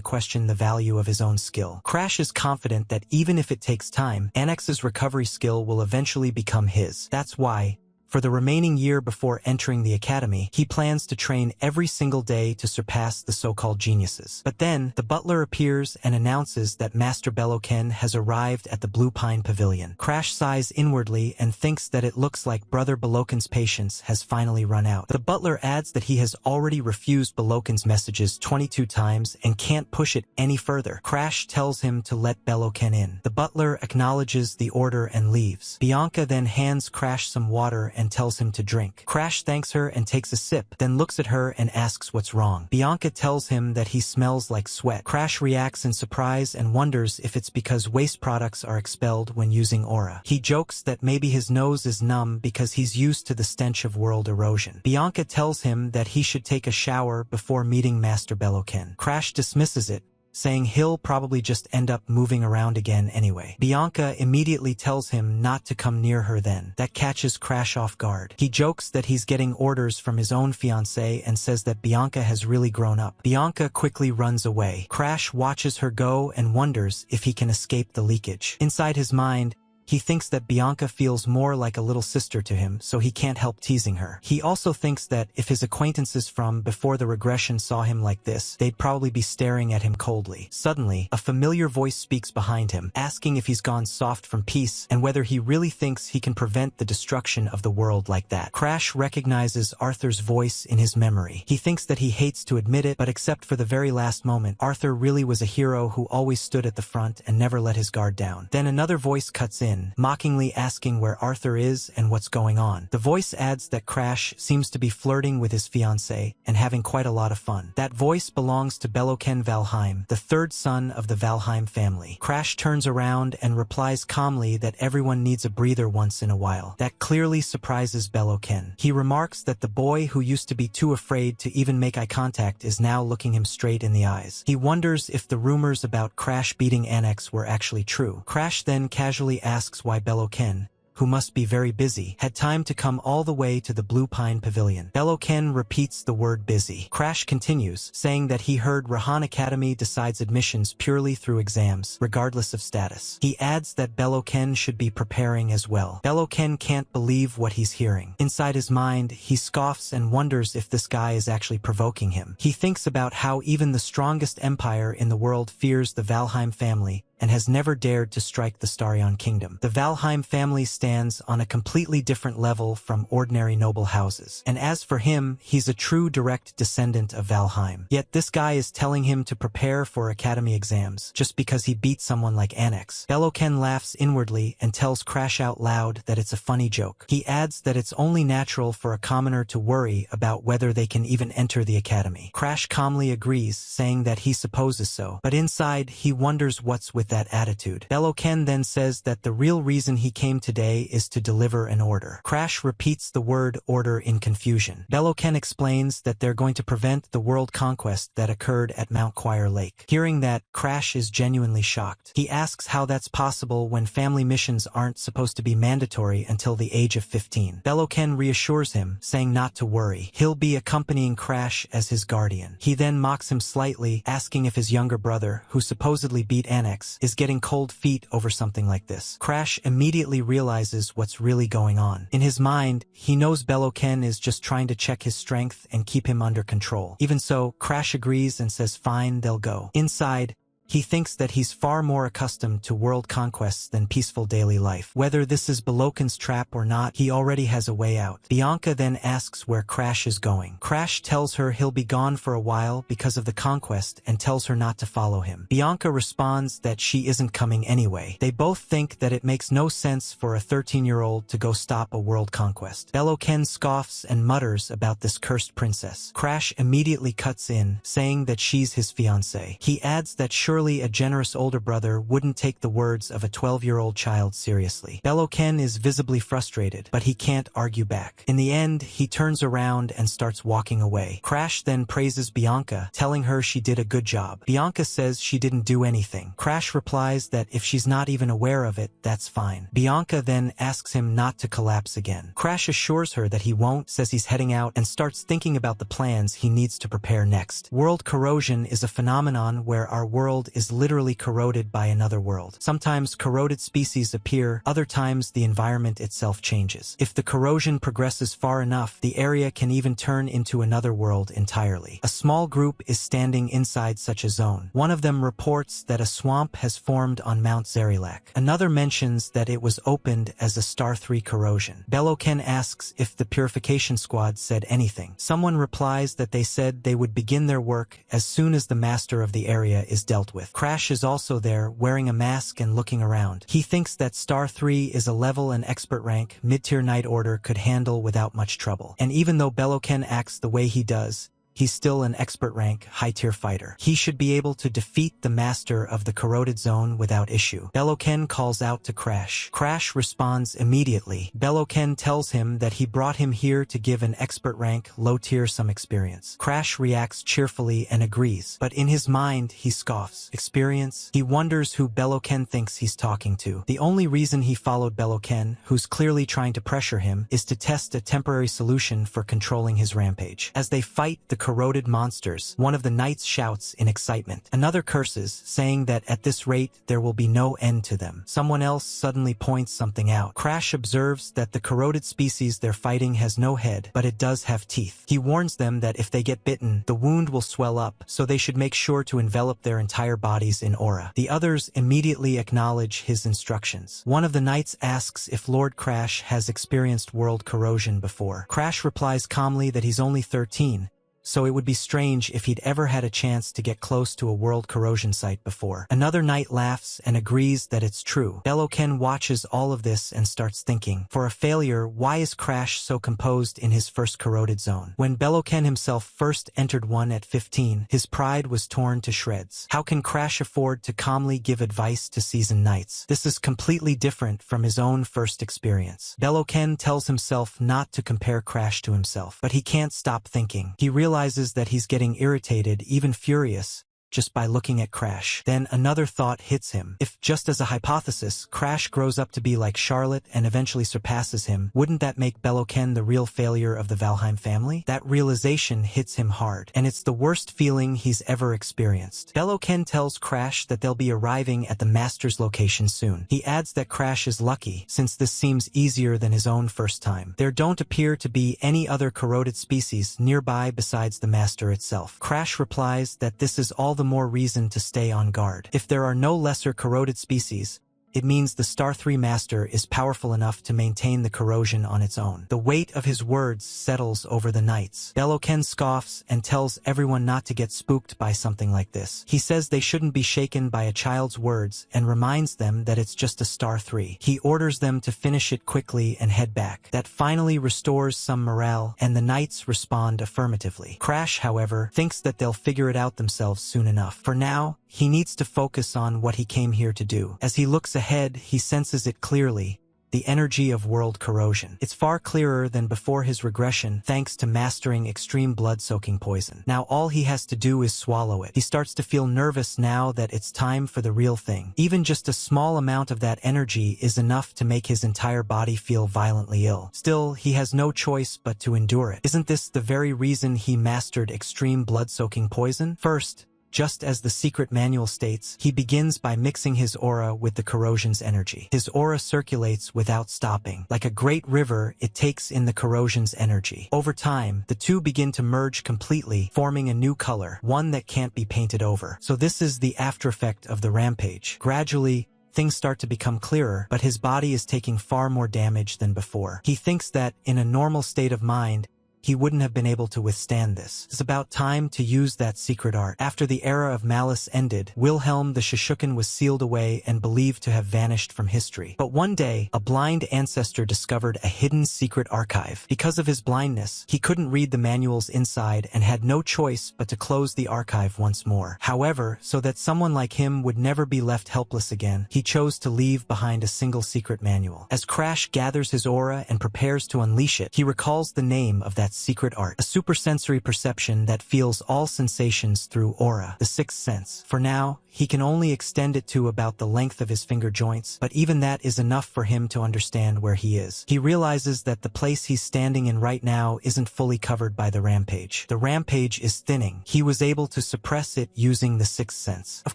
question the value of his own skill. Crash is confident that even if it takes time, Annex's recovery skill will eventually become his. That's why, for the remaining year before entering the academy, he plans to train every single day to surpass the so-called geniuses. But then, the butler appears and announces that Master Belloken has arrived at the Blue Pine Pavilion. Crash sighs inwardly and thinks that it looks like Brother Belloken's patience has finally run out. The butler adds that he has already refused Belloken's messages 22 times and can't push it any further. Crash tells him to let Belloken in. The butler acknowledges the order and leaves. Bianca then hands Crash some water and tells him to drink. Crash thanks her and takes a sip, then looks at her and asks what's wrong. Bianca tells him that he smells like sweat. Crash reacts in surprise and wonders if it's because waste products are expelled when using aura. He jokes that maybe his nose is numb because he's used to the stench of world erosion. Bianca tells him that he should take a shower before meeting Master Belloken. Crash dismisses it, saying he'll probably just end up moving around again anyway. Bianca immediately tells him not to come near her then. That catches Crash off guard. He jokes that he's getting orders from his own fiancée and says that Bianca has really grown up. Bianca quickly runs away. Crash watches her go and wonders if he can escape the leakage. Inside his mind, he thinks that Bianca feels more like a little sister to him, so he can't help teasing her. He also thinks that if his acquaintances from before the regression saw him like this, they'd probably be staring at him coldly. Suddenly, a familiar voice speaks behind him, asking if he's gone soft from peace and whether he really thinks he can prevent the destruction of the world like that. Crash recognizes Arthur's voice in his memory. He thinks that he hates to admit it, but except for the very last moment, Arthur really was a hero who always stood at the front and never let his guard down. Then another voice cuts in, mockingly asking where Arthur is and what's going on. The voice adds that Crash seems to be flirting with his fiancée and having quite a lot of fun. That voice belongs to Belloken Valheim, the third son of the Valheim family. Crash turns around and replies calmly that everyone needs a breather once in a while. That clearly surprises Belloken. He remarks that the boy who used to be too afraid to even make eye contact is now looking him straight in the eyes. He wonders if the rumors about Crash beating Annex were actually true. Crash then casually asks why Belloken, who must be very busy, had time to come all the way to the Blue Pine Pavilion. Beloken repeats the word busy. Crash continues, saying that he heard Rahan Academy decides admissions purely through exams, regardless of status. He adds that Beloken should be preparing as well. Beloken can't believe what he's hearing. Inside his mind, he scoffs and wonders if this guy is actually provoking him. He thinks about how even the strongest empire in the world fears the Valheim family and has never dared to strike the Starion kingdom. The Valheim family stands on a completely different level from ordinary noble houses. And as for him, he's a true direct descendant of Valheim. Yet this guy is telling him to prepare for academy exams just because he beat someone like Annex. Beloken laughs inwardly and tells Crash out loud that it's a funny joke. He adds that it's only natural for a commoner to worry about whether they can even enter the academy. Crash calmly agrees, saying that he supposes so. But inside, he wonders what's with that attitude. Beloken then says that the real reason he came today is to deliver an order. Crash repeats the word order in confusion. Beloken explains that they're going to prevent the world conquest that occurred at Mount Choir Lake. Hearing that, Crash is genuinely shocked. He asks how that's possible when family missions aren't supposed to be mandatory until the age of 15. Beloken reassures him, saying not to worry. He'll be accompanying Crash as his guardian. He then mocks him slightly, asking if his younger brother, who supposedly beat Annex, is getting cold feet over something like this. Crash immediately realizes what's really going on. In his mind, he knows Beloken is just trying to check his strength and keep him under control. Even so, Crash agrees and says fine, they'll go. Inside, he thinks that he's far more accustomed to world conquests than peaceful daily life. Whether this is Beloken's trap or not, he already has a way out. Bianca then asks where Crash is going. Crash tells her he'll be gone for a while because of the conquest and tells her not to follow him. Bianca responds that she isn't coming anyway. They both think that it makes no sense for a 13-year-old to go stop a world conquest. Beloken scoffs and mutters about this cursed princess. Crash immediately cuts in, saying that she's his fiancée. He adds that surely a generous older brother wouldn't take the words of a 12-year-old child seriously. Beloken is visibly frustrated, but he can't argue back. In the end, he turns around and starts walking away. Crash then praises Bianca, telling her she did a good job. Bianca says she didn't do anything. Crash replies that if she's not even aware of it, that's fine. Bianca then asks him not to collapse again. Crash assures her that he won't, says he's heading out, and starts thinking about the plans he needs to prepare next. World corrosion is a phenomenon where our world is literally corroded by another world. Sometimes corroded species appear, other times the environment itself changes. If the corrosion progresses far enough, the area can even turn into another world entirely. A small group is standing inside such a zone. One of them reports that a swamp has formed on Mount Zerilak. Another mentions that it was opened as a Star 3 corrosion. Beloken asks if the purification squad said anything. Someone replies that they said they would begin their work as soon as the master of the area is dealt with. Crash is also there, wearing a mask and looking around. He thinks that Star 3 is a level and expert rank mid-tier Knight Order could handle without much trouble. And even though Beloken acts the way he does, he's still an expert rank, high-tier fighter. He should be able to defeat the master of the corroded zone without issue. Beloken calls out to Crash. Crash responds immediately. Beloken tells him that he brought him here to give an expert rank, low-tier some experience. Crash reacts cheerfully and agrees, but in his mind, he scoffs. Experience? He wonders who Beloken thinks he's talking to. The only reason he followed Beloken, who's clearly trying to pressure him, is to test a temporary solution for controlling his rampage. As they fight the corroded monsters, one of the knights shouts in excitement. Another curses, saying that at this rate there will be no end to them. Someone else suddenly points something out. Crash observes that the corroded species they're fighting has no head, but it does have teeth. He warns them that if they get bitten, the wound will swell up, so they should make sure to envelop their entire bodies in aura. The others immediately acknowledge his instructions. One of the knights asks if Lord Crash has experienced world corrosion before. Crash replies calmly that he's only 13, so it would be strange if he'd ever had a chance to get close to a world corrosion site before. Another knight laughs and agrees that it's true. Beloken watches all of this and starts thinking, for a failure, why is Crash so composed in his first corroded zone? When Beloken himself first entered one at 15, his pride was torn to shreds. How can Crash afford to calmly give advice to seasoned knights? This is completely different from his own first experience. Beloken tells himself not to compare Crash to himself, but he can't stop thinking. He realizes that he's getting irritated, even furious, just by looking at Crash. Then another thought hits him. If, just as a hypothesis, Crash grows up to be like Charlotte and eventually surpasses him, wouldn't that make Belloken the real failure of the Valheim family? That realization hits him hard, and it's the worst feeling he's ever experienced. Belloken tells Crash that they'll be arriving at the Master's location soon. He adds that Crash is lucky, since this seems easier than his own first time. There don't appear to be any other corroded species nearby besides the Master itself. Crash replies that this is all the more reason to stay on guard. If there are no lesser corroded species, it means the Star 3 Master is powerful enough to maintain the corrosion on its own. The weight of his words settles over the knights. Belloken scoffs and tells everyone not to get spooked by something like this. He says they shouldn't be shaken by a child's words and reminds them that it's just a Star 3. He orders them to finish it quickly and head back. That finally restores some morale, and the knights respond affirmatively. Crash, however, thinks that they'll figure it out themselves soon enough. For now, he needs to focus on what he came here to do. As he looks ahead, he senses it clearly. The energy of world corrosion. It's far clearer than before his regression, thanks to mastering extreme blood-soaking poison. Now all he has to do is swallow it. He starts to feel nervous now that it's time for the real thing. Even just a small amount of that energy is enough to make his entire body feel violently ill. Still, he has no choice but to endure it. Isn't this the very reason he mastered extreme blood-soaking poison? First, just as the secret manual states, he begins by mixing his aura with the corrosion's energy. His aura circulates without stopping. Like a great river, it takes in the corrosion's energy. Over time, the two begin to merge completely, forming a new color, one that can't be painted over. So this is the after effect of the rampage. Gradually, things start to become clearer, but his body is taking far more damage than before. He thinks that, in a normal state of mind, he wouldn't have been able to withstand this. It's about time to use that secret art. After the era of malice ended, Wilhelm the Shishukin was sealed away and believed to have vanished from history. But one day, a blind ancestor discovered a hidden secret archive. Because of his blindness, he couldn't read the manuals inside and had no choice but to close the archive once more. However, so that someone like him would never be left helpless again, he chose to leave behind a single secret manual. As Crash gathers his aura and prepares to unleash it, he recalls the name of that secret art, a supersensory perception that feels all sensations through aura, the sixth sense. For now, he can only extend it to about the length of his finger joints, but even that is enough for him to understand where he is. He realizes that the place he's standing in right now isn't fully covered by the rampage. The rampage is thinning. He was able to suppress it using the sixth sense. Of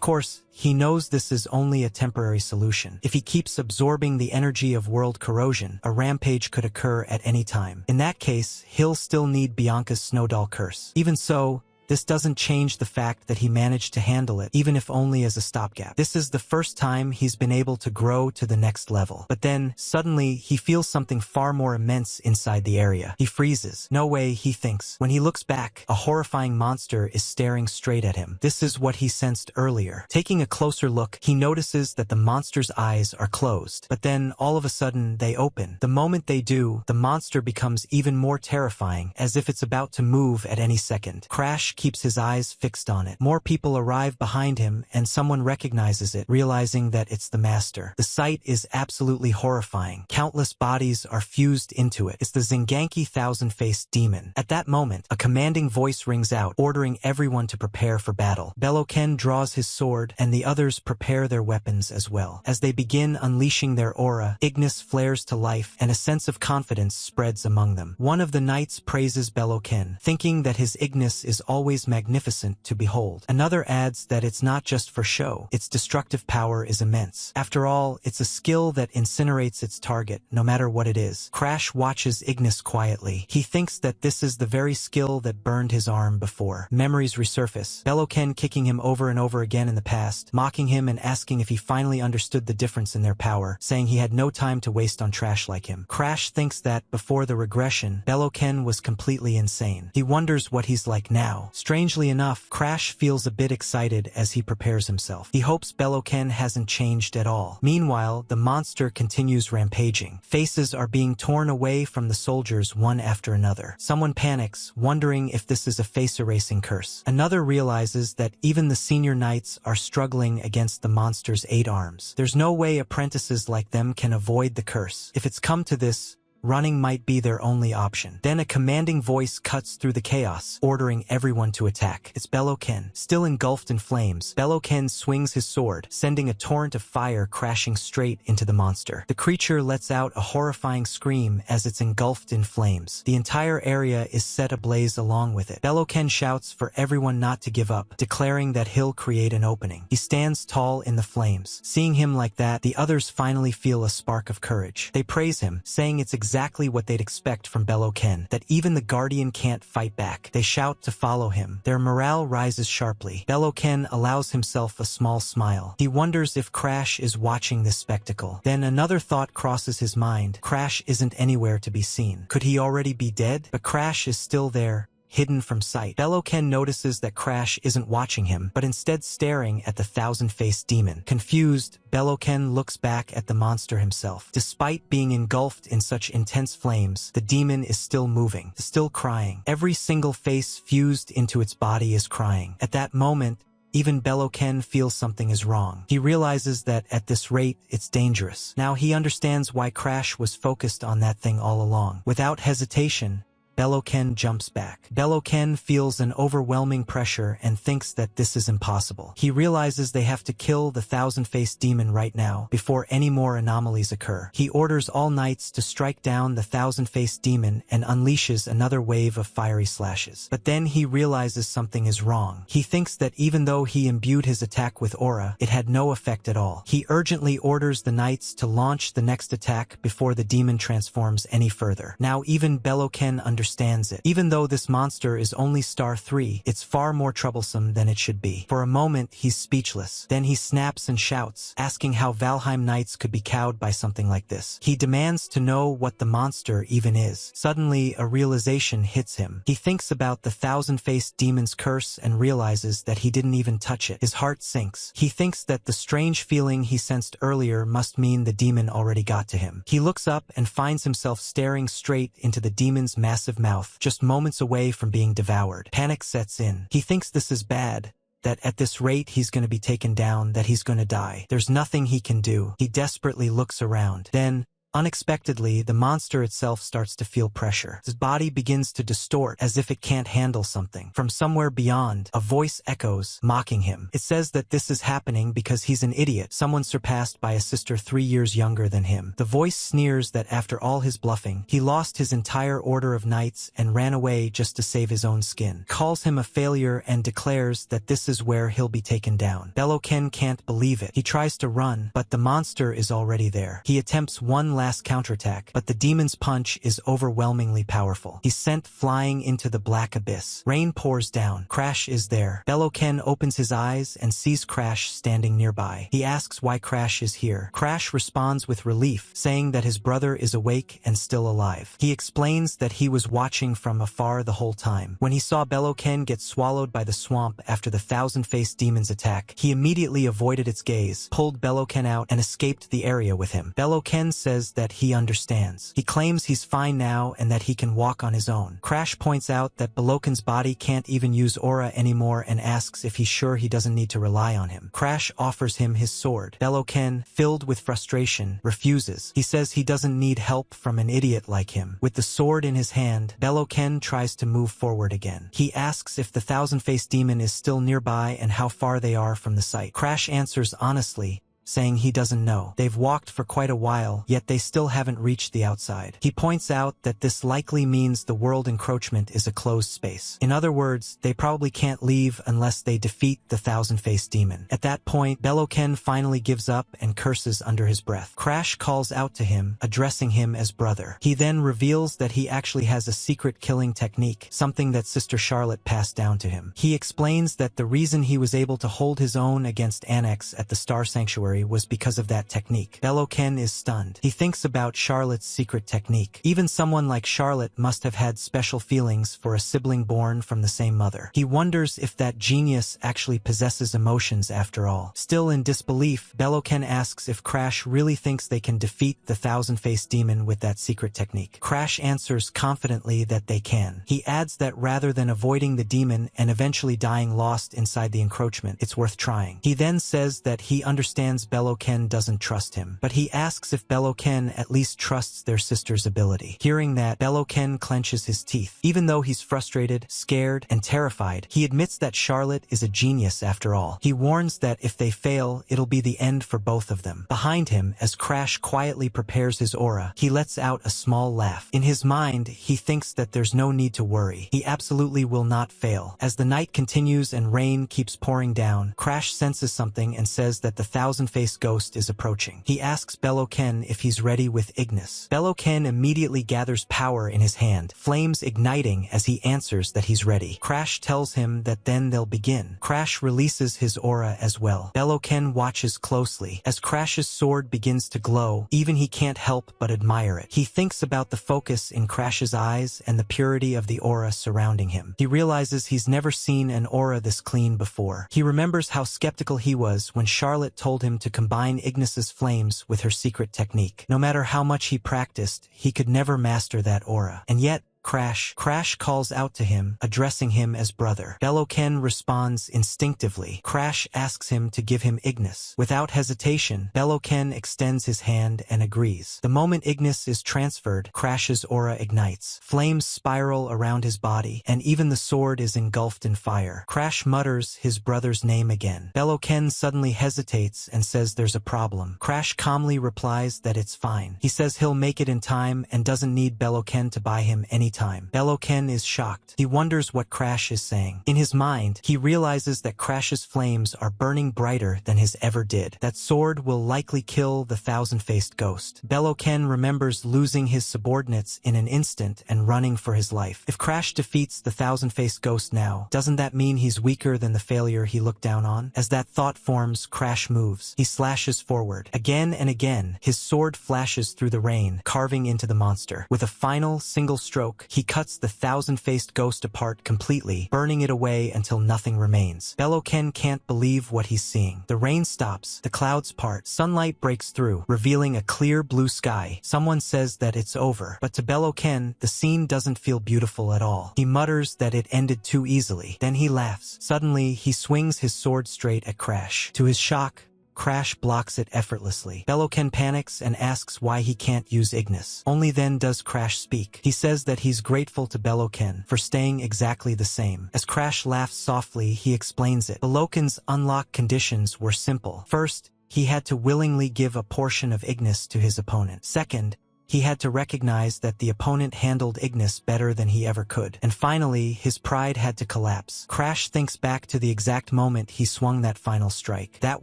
course, he knows this is only a temporary solution. If he keeps absorbing the energy of world corrosion, a rampage could occur at any time. In that case, he'll still need Bianca's Snowdoll curse. Even so, this doesn't change the fact that he managed to handle it, even if only as a stopgap. This is the first time he's been able to grow to the next level. But then, suddenly, he feels something far more immense inside the area. He freezes. No way, he thinks. When he looks back, a horrifying monster is staring straight at him. This is what he sensed earlier. Taking a closer look, he notices that the monster's eyes are closed. But then, all of a sudden, they open. The moment they do, the monster becomes even more terrifying, as if it's about to move at any second. Crash keeps his eyes fixed on it. More people arrive behind him, and someone recognizes it, realizing that it's the Master. The sight is absolutely horrifying. Countless bodies are fused into it. It's the Zinganki thousand-faced demon. At that moment, a commanding voice rings out, ordering everyone to prepare for battle. Belloken draws his sword, and the others prepare their weapons as well. As they begin unleashing their aura, Ignis flares to life, and a sense of confidence spreads among them. One of the knights praises Belloken, thinking that his Ignis is always magnificent to behold. Another adds that it's not just for show. Its destructive power is immense. After all, it's a skill that incinerates its target, no matter what it is. Crash watches Ignis quietly. He thinks that this is the very skill that burned his arm before. Memories resurface. Belloken kicking him over and over again in the past, mocking him and asking if he finally understood the difference in their power, saying he had no time to waste on trash like him. Crash thinks that, before the regression, Belloken was completely insane. He wonders what he's like now. Strangely enough, Crash feels a bit excited as he prepares himself. He hopes Belloken hasn't changed at all. Meanwhile, the monster continues rampaging. Faces are being torn away from the soldiers one after another. Someone panics, wondering if this is a face-erasing curse. Another realizes that even the senior knights are struggling against the monster's 8 arms. There's no way apprentices like them can avoid the curse. If it's come to this, running might be their only option. Then a commanding voice cuts through the chaos, ordering everyone to attack. It's Belloken. Still engulfed in flames, Belloken swings his sword, sending a torrent of fire crashing straight into the monster. The creature lets out a horrifying scream as it's engulfed in flames. The entire area is set ablaze along with it. Belloken shouts for everyone not to give up, declaring that he'll create an opening. He stands tall in the flames. Seeing him like that, the others finally feel a spark of courage. They praise him, saying it's exactly what they'd expect from Belloken, that even the Guardian can't fight back. They shout to follow him. Their morale rises sharply. Belloken allows himself a small smile. He wonders if Crash is watching this spectacle. Then another thought crosses his mind. Crash isn't anywhere to be seen. Could he already be dead? But Crash is still there, hidden from sight. Belloken notices that Crash isn't watching him, but instead staring at the thousand-faced demon. Confused, Belloken looks back at the monster himself. Despite being engulfed in such intense flames, the demon is still moving, still crying. Every single face fused into its body is crying. At that moment, even Belloken feels something is wrong. He realizes that at this rate, it's dangerous. Now he understands why Crash was focused on that thing all along. Without hesitation, Belloken jumps back. Belloken feels an overwhelming pressure and thinks that this is impossible. He realizes they have to kill the thousand-faced demon right now, before any more anomalies occur. He orders all knights to strike down the thousand-faced demon and unleashes another wave of fiery slashes. But then he realizes something is wrong. He thinks that even though he imbued his attack with aura, it had no effect at all. He urgently orders the knights to launch the next attack before the demon transforms any further. Now even Belloken understands it. Even though this monster is only star 3, it's far more troublesome than it should be. For a moment, he's speechless. Then he snaps and shouts, asking how Valheim knights could be cowed by something like this. He demands to know what the monster even is. Suddenly, a realization hits him. He thinks about the thousand-faced demon's curse and realizes that he didn't even touch it. His heart sinks. He thinks that the strange feeling he sensed earlier must mean the demon already got to him. He looks up and finds himself staring straight into the demon's massive mouth, just moments away from being devoured. Panic sets in. He thinks this is bad, that at this rate he's going to be taken down, that he's going to die. There's nothing he can do. He desperately looks around. Then, unexpectedly, the monster itself starts to feel pressure. His body begins to distort as if it can't handle something. From somewhere beyond, a voice echoes, mocking him. It says that this is happening because he's an idiot, someone surpassed by a sister 3 years younger than him. The voice sneers that after all his bluffing, he lost his entire order of knights and ran away just to save his own skin. Calls him a failure and declares that this is where he'll be taken down. Belloken can't believe it. He tries to run, but the monster is already there. He attempts one last counterattack, but the demon's punch is overwhelmingly powerful. He's sent flying into the black abyss. Rain pours down. Crash is there. Belloken opens his eyes and sees Crash standing nearby. He asks why Crash is here. Crash responds with relief, saying that his brother is awake and still alive. He explains that he was watching from afar the whole time. When he saw Belloken get swallowed by the swamp after the thousand-faced demon's attack, he immediately avoided its gaze, pulled Belloken out, and escaped the area with him. Belloken says that he understands. He claims he's fine now and that he can walk on his own. Crash points out that Belloken's body can't even use aura anymore and asks if he's sure he doesn't need to rely on him. Crash offers him his sword. Belloken, filled with frustration, refuses. He says he doesn't need help from an idiot like him. With the sword in his hand, Belloken tries to move forward again. He asks if the thousand-faced demon is still nearby and how far they are from the site. Crash answers honestly, saying he doesn't know. They've walked for quite a while, yet they still haven't reached the outside. He points out that this likely means the world encroachment is a closed space. In other words, they probably can't leave unless they defeat the thousand-faced demon. At that point, Belloken finally gives up and curses under his breath. Crash calls out to him, addressing him as brother. He then reveals that he actually has a secret killing technique, something that Sister Charlotte passed down to him. He explains that the reason he was able to hold his own against Annex at the Star Sanctuary was because of that technique. Belloken is stunned. He thinks about Charlotte's secret technique. Even someone like Charlotte must have had special feelings for a sibling born from the same mother. He wonders if that genius actually possesses emotions after all. Still in disbelief, Belloken asks if Crash really thinks they can defeat the thousand-faced demon with that secret technique. Crash answers confidently that they can. He adds that rather than avoiding the demon and eventually dying lost inside the encroachment, it's worth trying. He then says that he understands understands Beloken doesn't trust him, but he asks if Beloken at least trusts their sister's ability. Hearing that, Beloken clenches his teeth. Even though he's frustrated, scared, and terrified, he admits that Charlotte is a genius after all. He warns that if they fail, it'll be the end for both of them. Behind him, as Crash quietly prepares his aura, he lets out a small laugh. In his mind, he thinks that there's no need to worry. He absolutely will not fail. As the night continues and rain keeps pouring down, Crash senses something and says that the thousand-faced ghost is approaching. He asks Beloken if he's ready with Ignis. Beloken immediately gathers power in his hand, flames igniting as he answers that he's ready. Crash tells him that then they'll begin. Crash releases his aura as well. Beloken watches closely. As Crash's sword begins to glow, even he can't help but admire it. He thinks about the focus in Crash's eyes and the purity of the aura surrounding him. He realizes he's never seen an aura this clean before. He remembers how skeptical he was when Charlotte told him to combine Ignis's flames with her secret technique. No matter how much he practiced, he could never master that aura. And yet, Crash calls out to him, addressing him as brother. Beloken responds instinctively. Crash asks him to give him Ignis. Without hesitation, Beloken extends his hand and agrees. The moment Ignis is transferred, Crash's aura ignites. Flames spiral around his body, and even the sword is engulfed in fire. Crash mutters his brother's name again. Beloken suddenly hesitates and says there's a problem. Crash calmly replies that it's fine. He says he'll make it in time and doesn't need Beloken to buy him any time. Beloken is shocked. He wonders what Crash is saying. In his mind, he realizes that Crash's flames are burning brighter than his ever did. That sword will likely kill the thousand-faced ghost. Beloken remembers losing his subordinates in an instant and running for his life. If Crash defeats the thousand-faced ghost now, doesn't that mean he's weaker than the failure he looked down on? As that thought forms, Crash moves. He slashes forward. Again and again, his sword flashes through the rain, carving into the monster. With a final, single stroke, he cuts the thousand-faced ghost apart completely, burning it away until nothing remains. Beloken can't believe what he's seeing. The rain stops, the clouds part, sunlight breaks through, revealing a clear blue sky. Someone says that it's over, but to Beloken, the scene doesn't feel beautiful at all. He mutters that it ended too easily. Then he laughs. Suddenly, he swings his sword straight at Crash. To his shock, Crash blocks it effortlessly. Beloken panics and asks why he can't use Ignis. Only then does Crash speak. He says that he's grateful to Beloken for staying exactly the same. As Crash laughs softly, he explains it. Beloken's unlock conditions were simple. First, he had to willingly give a portion of Ignis to his opponent. Second, he had to recognize that the opponent handled Ignis better than he ever could. And finally, his pride had to collapse. Crash thinks back to the exact moment he swung that final strike. That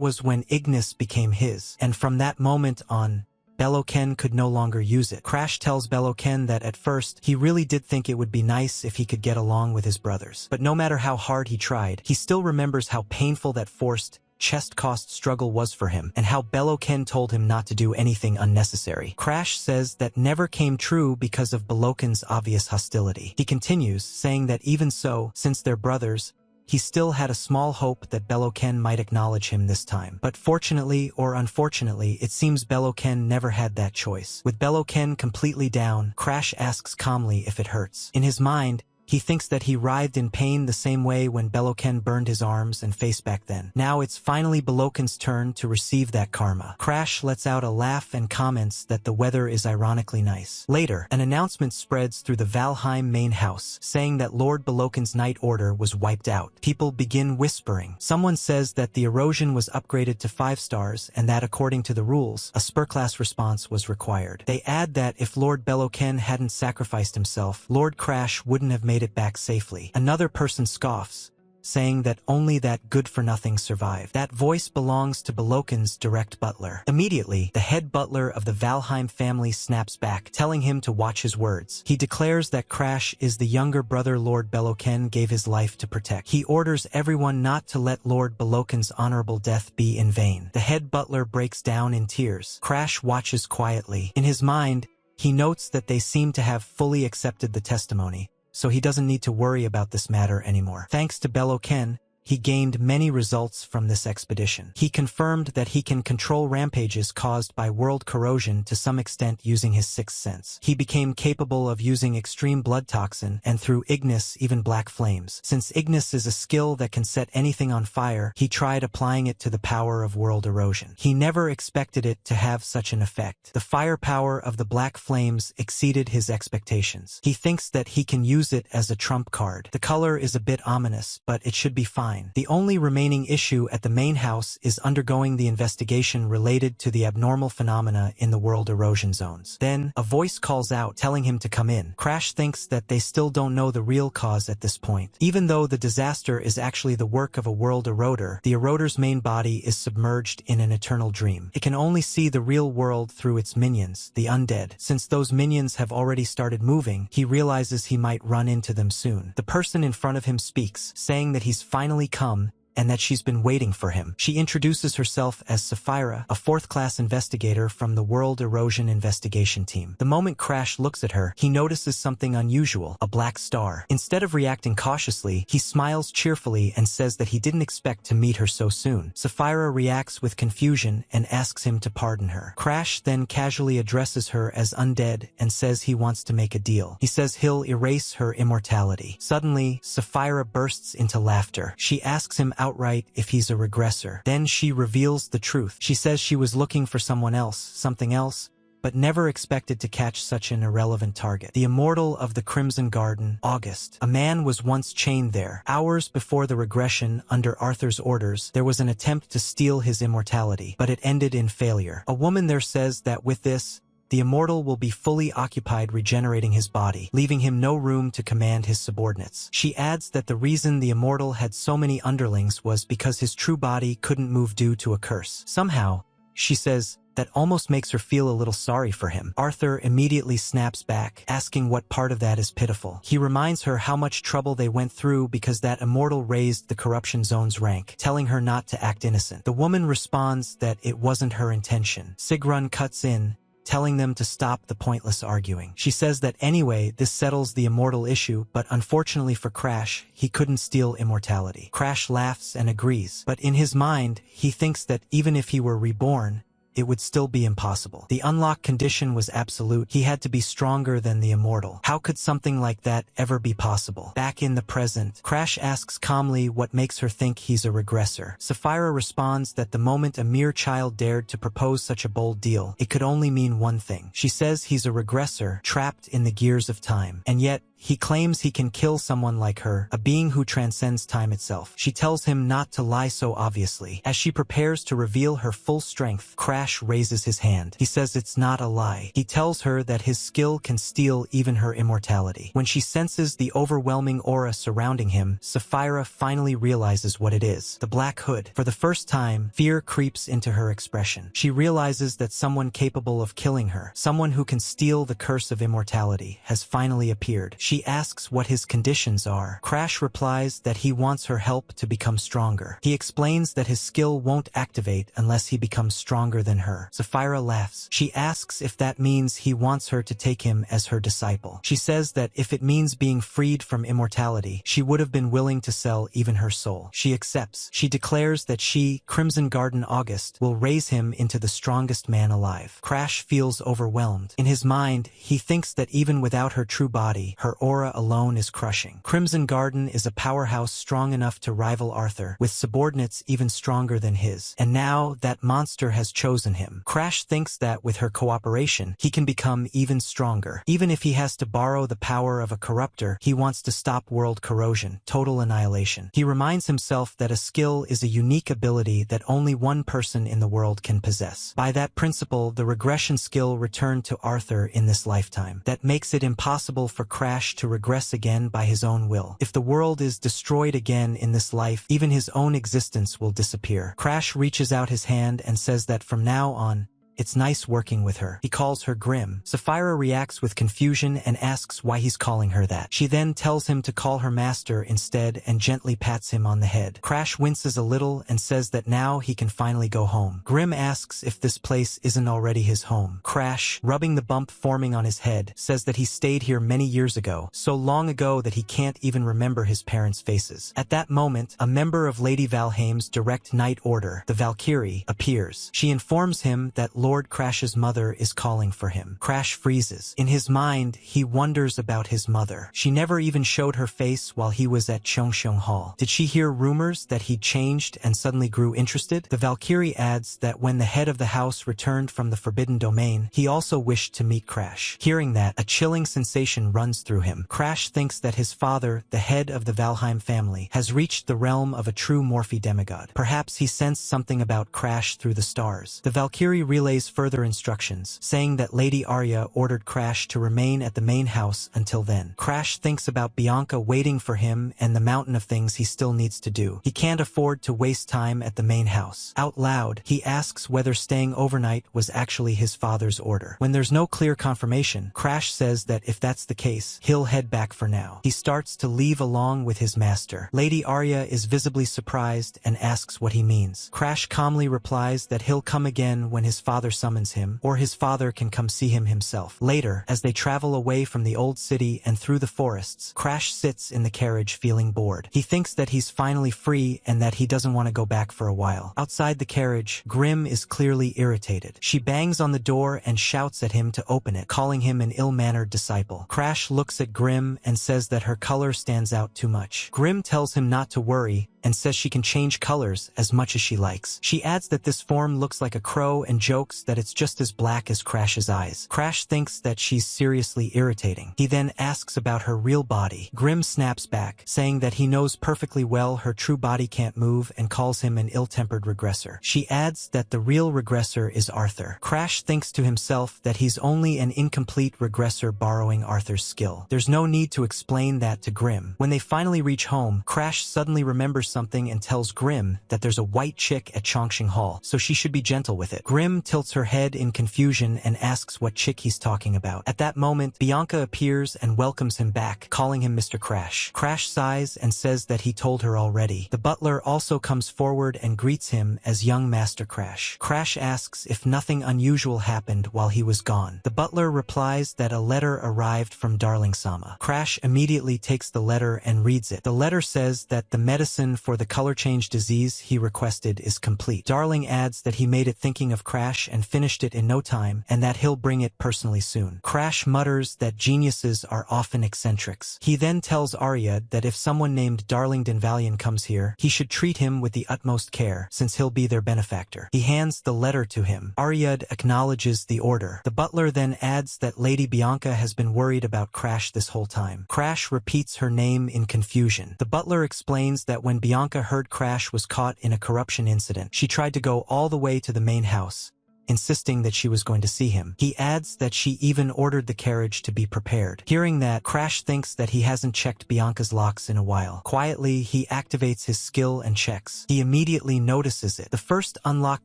was when Ignis became his. And from that moment on, Beloken could no longer use it. Crash tells Beloken that at first, he really did think it would be nice if he could get along with his brothers. But no matter how hard he tried, he still remembers how painful that forced, chest-cost struggle was for him, and how Beloken told him not to do anything unnecessary. Crash says that never came true because of Beloken's obvious hostility. He continues, saying that even so, since they're brothers, he still had a small hope that Beloken might acknowledge him this time. But fortunately or unfortunately, it seems Beloken never had that choice. With Beloken completely down, Crash asks calmly if it hurts. In his mind, he thinks that he writhed in pain the same way when Beloken burned his arms and face back then. Now it's finally Beloken's turn to receive that karma. Crash lets out a laugh and comments that the weather is ironically nice. Later, an announcement spreads through the Valheim main house, saying that Lord Beloken's night order was wiped out. People begin whispering. Someone says that the erosion was upgraded to 5 stars and that according to the rules, a spur-class response was required. They add that if Lord Beloken hadn't sacrificed himself, Lord Crash wouldn't have made it back safely. Another person scoffs, saying that only that good-for-nothing survived. That voice belongs to Beloken's direct butler. Immediately, the head butler of the Valheim family snaps back, telling him to watch his words. He declares that Crash is the younger brother Lord Beloken gave his life to protect. He orders everyone not to let Lord Beloken's honorable death be in vain. The head butler breaks down in tears. Crash watches quietly. In his mind, he notes that they seem to have fully accepted the testimony, so he doesn't need to worry about this matter anymore. Thanks to Beloken, he gained many results from this expedition. He confirmed that he can control rampages caused by world corrosion to some extent using his sixth sense. He became capable of using extreme blood toxin and through Ignis even black flames. Since Ignis is a skill that can set anything on fire, he tried applying it to the power of world erosion. He never expected it to have such an effect. The firepower of the black flames exceeded his expectations. He thinks that he can use it as a trump card. The color is a bit ominous, but it should be fine. The only remaining issue at the main house is undergoing the investigation related to the abnormal phenomena in the world erosion zones. Then, a voice calls out telling him to come in. Crash thinks that they still don't know the real cause at this point. Even though the disaster is actually the work of a world eroder, the eroder's main body is submerged in an eternal dream. It can only see the real world through its minions, the undead. Since those minions have already started moving, he realizes he might run into them soon. The person in front of him speaks, saying that he's finally come and that she's been waiting for him. She introduces herself as Sapphira, a fourth-class investigator from the World Erosion Investigation Team. The moment Crash looks at her, he notices something unusual, a black star. Instead of reacting cautiously, he smiles cheerfully and says that he didn't expect to meet her so soon. Sapphira reacts with confusion and asks him to pardon her. Crash then casually addresses her as undead and says he wants to make a deal. He says he'll erase her immortality. Suddenly, Sapphira bursts into laughter. She asks him outright if he's a regressor. Then she reveals the truth. She says she was looking for someone else, something else, but never expected to catch such an irrelevant target. The immortal of the Crimson Garden, August. A man was once chained there. Hours before the regression, under Arthur's orders, there was an attempt to steal his immortality, but it ended in failure. A woman there says that with this, the immortal will be fully occupied regenerating his body, leaving him no room to command his subordinates. She adds that the reason the immortal had so many underlings was because his true body couldn't move due to a curse. Somehow, she says, that almost makes her feel a little sorry for him. Arthur immediately snaps back, asking what part of that is pitiful. He reminds her how much trouble they went through because that immortal raised the corruption zone's rank, telling her not to act innocent. The woman responds that it wasn't her intention. Sigrun cuts in, telling them to stop the pointless arguing. She says that anyway, this settles the immortal issue, but unfortunately for Crash, he couldn't steal immortality. Crash laughs and agrees, but in his mind, he thinks that even if he were reborn, it would still be impossible. The unlock condition was absolute. He had to be stronger than the immortal. How could something like that ever be possible? Back in the present, Crash asks calmly what makes her think he's a regressor. Sapphira responds that the moment a mere child dared to propose such a bold deal, it could only mean one thing. She says he's a regressor, trapped in the gears of time. And yet, he claims he can kill someone like her, a being who transcends time itself. She tells him not to lie so obviously. As she prepares to reveal her full strength, Crash raises his hand. He says it's not a lie. He tells her that his skill can steal even her immortality. When she senses the overwhelming aura surrounding him, Sapphira finally realizes what it is. The Black Hood. For the first time, fear creeps into her expression. She realizes that someone capable of killing her, someone who can steal the curse of immortality, has finally appeared. She asks what his conditions are. Crash replies that he wants her help to become stronger. He explains that his skill won't activate unless he becomes stronger than her. Sapphira laughs. She asks if that means he wants her to take him as her disciple. She says that if it means being freed from immortality, she would have been willing to sell even her soul. She accepts. She declares that she, Crimson Garden August, will raise him into the strongest man alive. Crash feels overwhelmed. In his mind, he thinks that even without her true body, her aura alone is crushing. Crimson Garden is a powerhouse strong enough to rival Arthur, with subordinates even stronger than his. And now that monster has chosen him. Crash thinks that with her cooperation, he can become even stronger. Even if he has to borrow the power of a corruptor, he wants to stop world corrosion, total annihilation. He reminds himself that a skill is a unique ability that only one person in the world can possess. By that principle, the regression skill returned to Arthur in this lifetime. That makes it impossible for Crash to regress again by his own will. If the world is destroyed again in this life, even his own existence will disappear. Crash reaches out his hand and says that from now on, it's nice working with her. He calls her Grim. Sapphira reacts with confusion and asks why he's calling her that. She then tells him to call her master instead and gently pats him on the head. Crash winces a little and says that now he can finally go home. Grim asks if this place isn't already his home. Crash, rubbing the bump forming on his head, says that he stayed here many years ago, so long ago that he can't even remember his parents' faces. At that moment, a member of Lady Valheim's direct night order, the Valkyrie, appears. She informs him that Lord Crash's mother is calling for him. Crash freezes. In his mind, he wonders about his mother. She never even showed her face while he was at Cheongseong Hall. Did she hear rumors that he'd changed and suddenly grew interested? The Valkyrie adds that when the head of the house returned from the Forbidden Domain, he also wished to meet Crash. Hearing that, a chilling sensation runs through him. Crash thinks that his father, the head of the Valheim family, has reached the realm of a true Morphe demigod. Perhaps he sensed something about Crash through the stars. The Valkyrie relays further instructions, saying that Lady Arya ordered Crash to remain at the main house until then. Crash thinks about Bianca waiting for him and the mountain of things he still needs to do. He can't afford to waste time at the main house. Out loud, he asks whether staying overnight was actually his father's order. When there's no clear confirmation, Crash says that if that's the case, he'll head back for now. He starts to leave along with his master. Lady Arya is visibly surprised and asks what he means. Crash calmly replies that he'll come again when his father summons him, or his father can come see him himself. Later, as they travel away from the old city and through the forests, Crash sits in the carriage feeling bored. He thinks that he's finally free and that he doesn't want to go back for a while. Outside the carriage, Grim is clearly irritated. She bangs on the door and shouts at him to open it, calling him an ill-mannered disciple. Crash looks at Grim and says that her color stands out too much. Grim tells him not to worry and says she can change colors as much as she likes. She adds that this form looks like a crow and jokes that it's just as black as Crash's eyes. Crash thinks that she's seriously irritating. He then asks about her real body. Grim snaps back, saying that he knows perfectly well her true body can't move and calls him an ill-tempered regressor. She adds that the real regressor is Arthur. Crash thinks to himself that he's only an incomplete regressor borrowing Arthur's skill. There's no need to explain that to Grim. When they finally reach home, Crash suddenly remembers something and tells Grim that there's a white chick at Cheongseong Hall, so she should be gentle with it. Grim tilts her head in confusion and asks what chick he's talking about. At that moment, Bianca appears and welcomes him back, calling him Mr. Crash. Crash sighs and says that he told her already. The butler also comes forward and greets him as young Master Crash. Crash asks if nothing unusual happened while he was gone. The butler replies that a letter arrived from Darling-sama. Crash immediately takes the letter and reads it. The letter says that the medicine for the color change disease he requested is complete. Darling adds that he made it thinking of Crash and finished it in no time, and that he'll bring it personally soon. Crash mutters that geniuses are often eccentrics. He then tells Arya that if someone named Darling Denvalion comes here, he should treat him with the utmost care, since he'll be their benefactor. He hands the letter to him. Arya acknowledges the order. The butler then adds that Lady Bianca has been worried about Crash this whole time. Crash repeats her name in confusion. The butler explains that when Bianca heard Crash was caught in a corruption incident, she tried to go all the way to the main house, insisting that she was going to see him. He adds that she even ordered the carriage to be prepared. Hearing that, Crash thinks that he hasn't checked Bianca's locks in a while. Quietly, he activates his skill and checks. He immediately notices it. The first unlock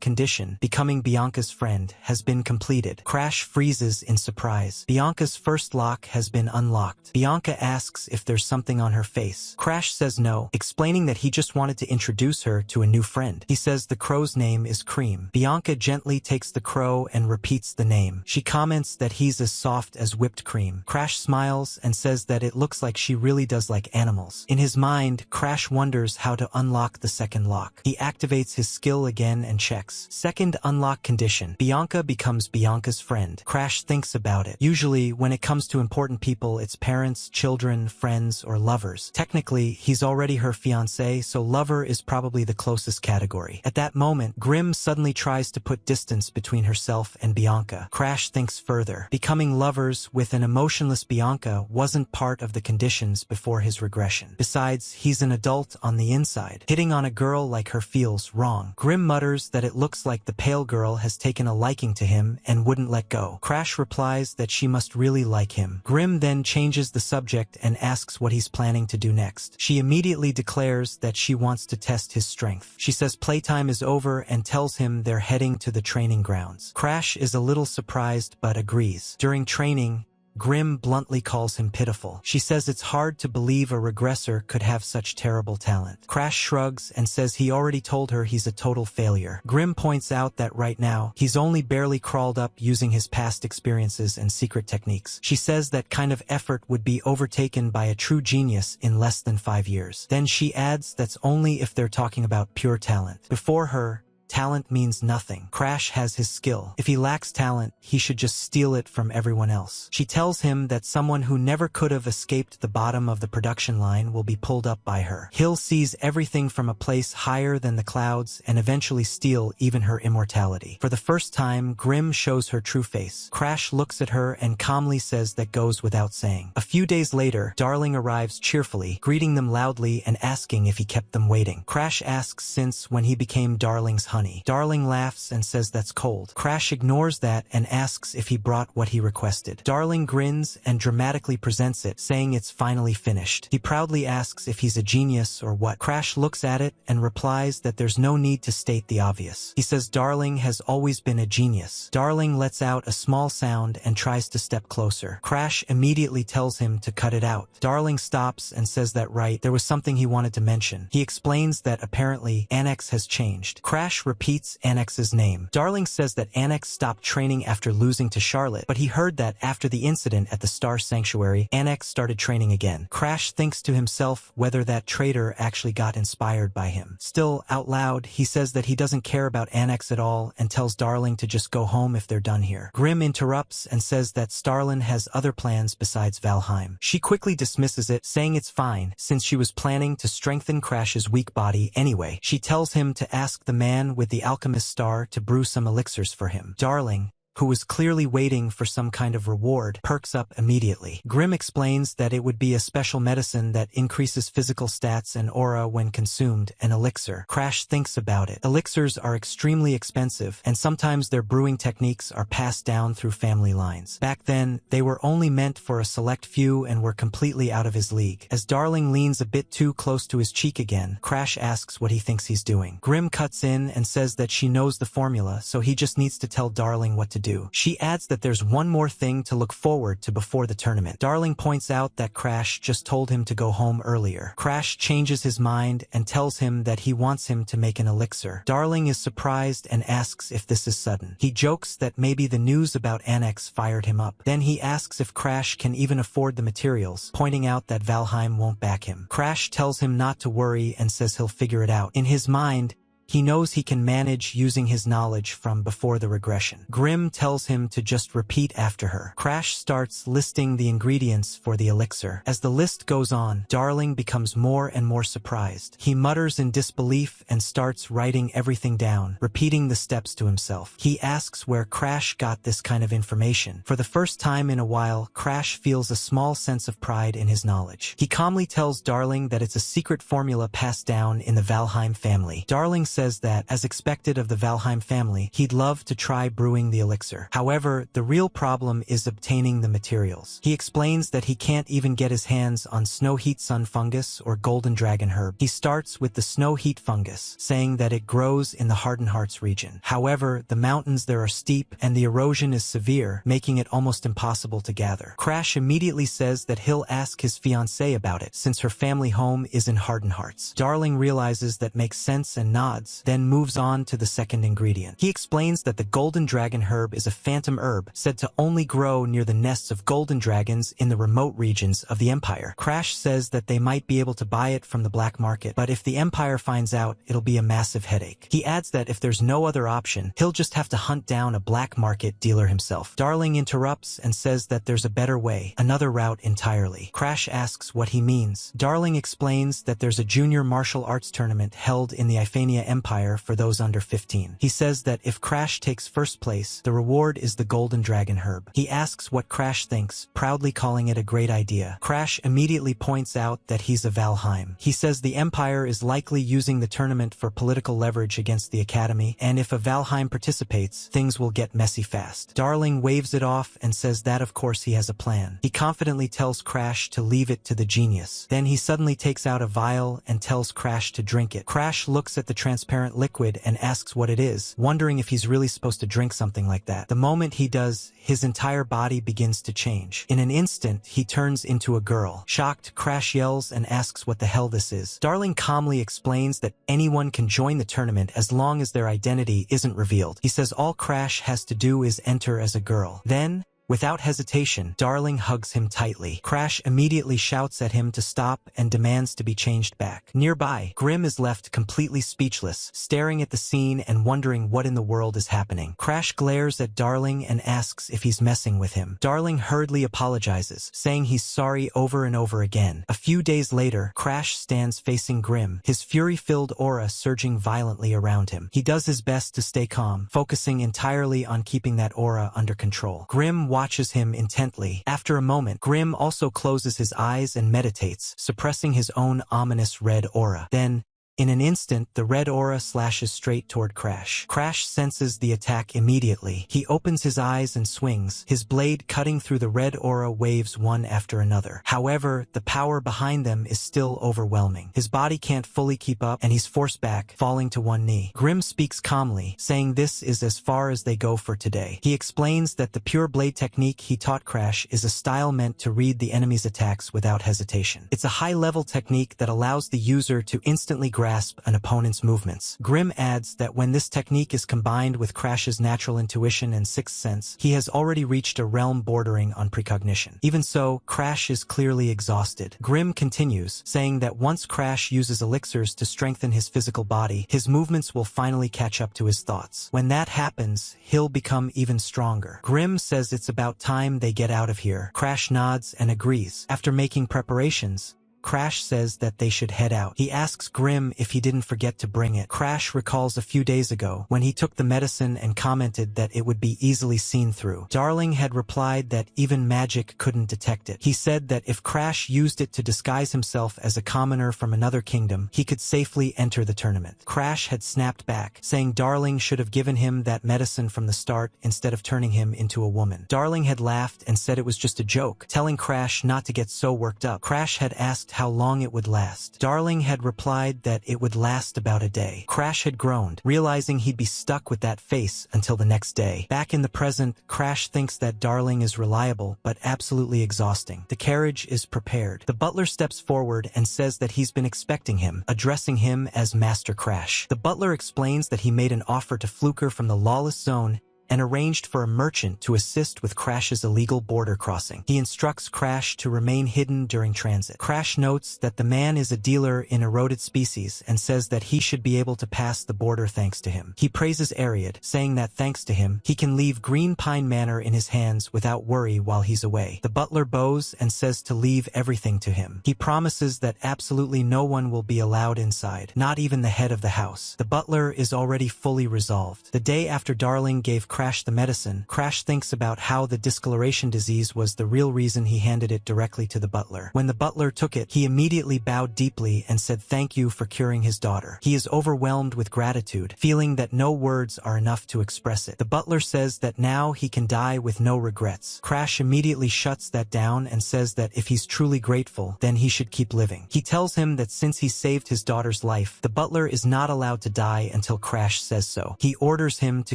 condition, becoming Bianca's friend, has been completed. Crash freezes in surprise. Bianca's first lock has been unlocked. Bianca asks if there's something on her face. Crash says no, explaining that he just wanted to introduce her to a new friend. He says the crow's name is Cream. Bianca gently takes the crow and repeats the name. She comments that he's as soft as whipped cream. Crash smiles and says that it looks like she really does like animals. In his mind, Crash wonders how to unlock the second lock. He activates his skill again and checks. Second unlock condition. Bianca becomes Bianca's friend. Crash thinks about it. Usually, when it comes to important people, it's parents, children, friends, or lovers. Technically, he's already her fiancé, so lover is probably the closest category. At that moment, Grim suddenly tries to put distance between herself and Bianca. Crash thinks further. Becoming lovers with an emotionless Bianca wasn't part of the conditions before his regression. Besides, he's an adult on the inside. Hitting on a girl like her feels wrong. Grim mutters that it looks like the pale girl has taken a liking to him and wouldn't let go. Crash replies that she must really like him. Grim then changes the subject and asks what he's planning to do next. She immediately declares that she wants to test his strength. She says playtime is over and tells him they're heading to the training grounds. Crash is a little surprised but agrees. During training, Grim bluntly calls him pitiful. She says it's hard to believe a regressor could have such terrible talent. Crash shrugs and says he already told her he's a total failure. Grim points out that right now, he's only barely crawled up using his past experiences and secret techniques. She says that kind of effort would be overtaken by a true genius in less than 5 years. Then she adds that's only if they're talking about pure talent. Before her, talent means nothing. Crash has his skill. If he lacks talent, he should just steal it from everyone else. She tells him that someone who never could have escaped the bottom of the production line will be pulled up by her. He'll seize everything from a place higher than the clouds and eventually steal even her immortality. For the first time, Grim shows her true face. Crash looks at her and calmly says that goes without saying. A few days later, Darling arrives cheerfully, greeting them loudly and asking if he kept them waiting. Crash asks since when he became Darling's honey. Darling laughs and says that's cold. Crash ignores that and asks if he brought what he requested. Darling grins and dramatically presents it, saying it's finally finished. He proudly asks if he's a genius or what. Crash looks at it and replies that there's no need to state the obvious. He says Darling has always been a genius. Darling lets out a small sound and tries to step closer. Crash immediately tells him to cut it out. Darling stops and says that there was something he wanted to mention. He explains that apparently Annex has changed. Crash repeats Annex's name. Darling says that Annex stopped training after losing to Charlotte, but he heard that after the incident at the Star Sanctuary, Annex started training again. Crash thinks to himself whether that traitor actually got inspired by him. Still, out loud, he says that he doesn't care about Annex at all and tells Darling to just go home if they're done here. Grim interrupts and says that Starlin has other plans besides Valheim. She quickly dismisses it, saying it's fine, since she was planning to strengthen Crash's weak body anyway. She tells him to ask the man with the alchemist star to brew some elixirs for him. Darling, who was clearly waiting for some kind of reward, perks up immediately. Grim explains that it would be a special medicine that increases physical stats and aura when consumed, an elixir. Crash thinks about it. Elixirs are extremely expensive, and sometimes their brewing techniques are passed down through family lines. Back then, they were only meant for a select few and were completely out of his league. As Darling leans a bit too close to his cheek again, Crash asks what he thinks he's doing. Grim cuts in and says that she knows the formula, so he just needs to tell Darling what to do. She adds that there's one more thing to look forward to before the tournament. Darling points out that Crash just told him to go home earlier. Crash changes his mind and tells him that he wants him to make an elixir. Darling is surprised and asks if this is sudden. He jokes that maybe the news about Annex fired him up. Then he asks if Crash can even afford the materials, pointing out that Valheim won't back him. Crash tells him not to worry and says he'll figure it out. In his mind, he knows he can manage using his knowledge from before the regression. Grim tells him to just repeat after her. Crash starts listing the ingredients for the elixir. As the list goes on, Darling becomes more and more surprised. He mutters in disbelief and starts writing everything down, repeating the steps to himself. He asks where Crash got this kind of information. For the first time in a while, Crash feels a small sense of pride in his knowledge. He calmly tells Darling that it's a secret formula passed down in the Valheim family. Darling says that, as expected of the Valheim family, he'd love to try brewing the elixir. However, the real problem is obtaining the materials. He explains that he can't even get his hands on snow heat sun fungus or golden dragon herb. He starts with the snow heat fungus, saying that it grows in the Hardened Hearts region. However, the mountains there are steep and the erosion is severe, making it almost impossible to gather. Crash immediately says that he'll ask his fiancée about it, since her family home is in Hardened Hearts. Darling realizes that makes sense and nods, then moves on to the second ingredient. He explains that the golden dragon herb is a phantom herb said to only grow near the nests of golden dragons in the remote regions of the Empire. Crash says that they might be able to buy it from the black market, but if the Empire finds out, it'll be a massive headache. He adds that if there's no other option, he'll just have to hunt down a black market dealer himself. Darling interrupts and says that there's a better way, another route entirely. Crash asks what he means. Darling explains that there's a junior martial arts tournament held in the Iphania Empire for those under 15. He says that if Crash takes first place, the reward is the golden dragon herb. He asks what Crash thinks, proudly calling it a great idea. Crash immediately points out that he's a Valheim. He says the Empire is likely using the tournament for political leverage against the Academy, and if a Valheim participates, things will get messy fast. Darling waves it off and says that of course he has a plan. He confidently tells Crash to leave it to the genius. Then he suddenly takes out a vial and tells Crash to drink it. Crash looks at the transparent transparent liquid and asks what it is, wondering if he's really supposed to drink something like that. The moment he does, his entire body begins to change. In an instant, he turns into a girl. Shocked, Crash yells and asks what the hell this is. Darling calmly explains that anyone can join the tournament as long as their identity isn't revealed. He says all Crash has to do is enter as a girl. Then, without hesitation, Darling hugs him tightly. Crash immediately shouts at him to stop and demands to be changed back. Nearby, Grim is left completely speechless, staring at the scene and wondering what in the world is happening. Crash glares at Darling and asks if he's messing with him. Darling hurriedly apologizes, saying he's sorry over and over again. A few days later, Crash stands facing Grim, his fury-filled aura surging violently around him. He does his best to stay calm, focusing entirely on keeping that aura under control. Grim watches him intently. After a moment, Grim also closes his eyes and meditates, suppressing his own ominous red aura. Then, in an instant, the red aura slashes straight toward Crash. Crash senses the attack immediately. He opens his eyes and swings, his blade cutting through the red aura waves one after another. However, the power behind them is still overwhelming. His body can't fully keep up, and he's forced back, falling to one knee. Grim speaks calmly, saying this is as far as they go for today. He explains that the pure blade technique he taught Crash is a style meant to read the enemy's attacks without hesitation. It's a high-level technique that allows the user to instantly grasp an opponent's movements. Grim adds that when this technique is combined with Crash's natural intuition and sixth sense, he has already reached a realm bordering on precognition. Even so, Crash is clearly exhausted. Grim continues, saying that once Crash uses elixirs to strengthen his physical body, his movements will finally catch up to his thoughts. When that happens, he'll become even stronger. Grim says it's about time they get out of here. Crash nods and agrees. After making preparations, Crash says that they should head out. He asks Grim if he didn't forget to bring it. Crash recalls a few days ago when he took the medicine and commented that it would be easily seen through. Darling had replied that even magic couldn't detect it. He said that if Crash used it to disguise himself as a commoner from another kingdom, he could safely enter the tournament. Crash had snapped back, saying Darling should have given him that medicine from the start instead of turning him into a woman. Darling had laughed and said it was just a joke, telling Crash not to get so worked up. Crash had asked how long it would last. Darling had replied that it would last about a day. Crash had groaned, realizing he'd be stuck with that face until the next day. Back in the present, Crash thinks that Darling is reliable but absolutely exhausting. The carriage is prepared. The butler steps forward and says that he's been expecting him, addressing him as Master Crash. The butler explains that he made an offer to Fluker from the lawless zone and arranged for a merchant to assist with Crash's illegal border crossing. He instructs Crash to remain hidden during transit. Crash notes that the man is a dealer in eroded species and says that he should be able to pass the border thanks to him. He praises Ariad, saying that thanks to him, he can leave Green Pine Manor in his hands without worry while he's away. The butler bows and says to leave everything to him. He promises that absolutely no one will be allowed inside, not even the head of the house. The butler is already fully resolved. The day after Darling gave Crash the medicine, Crash thinks about how the discoloration disease was the real reason he handed it directly to the butler. When the butler took it, he immediately bowed deeply and said thank you for curing his daughter. He is overwhelmed with gratitude, feeling that no words are enough to express it. The butler says that now he can die with no regrets. Crash immediately shuts that down and says that if he's truly grateful, then he should keep living. He tells him that since he saved his daughter's life, the butler is not allowed to die until Crash says so. He orders him to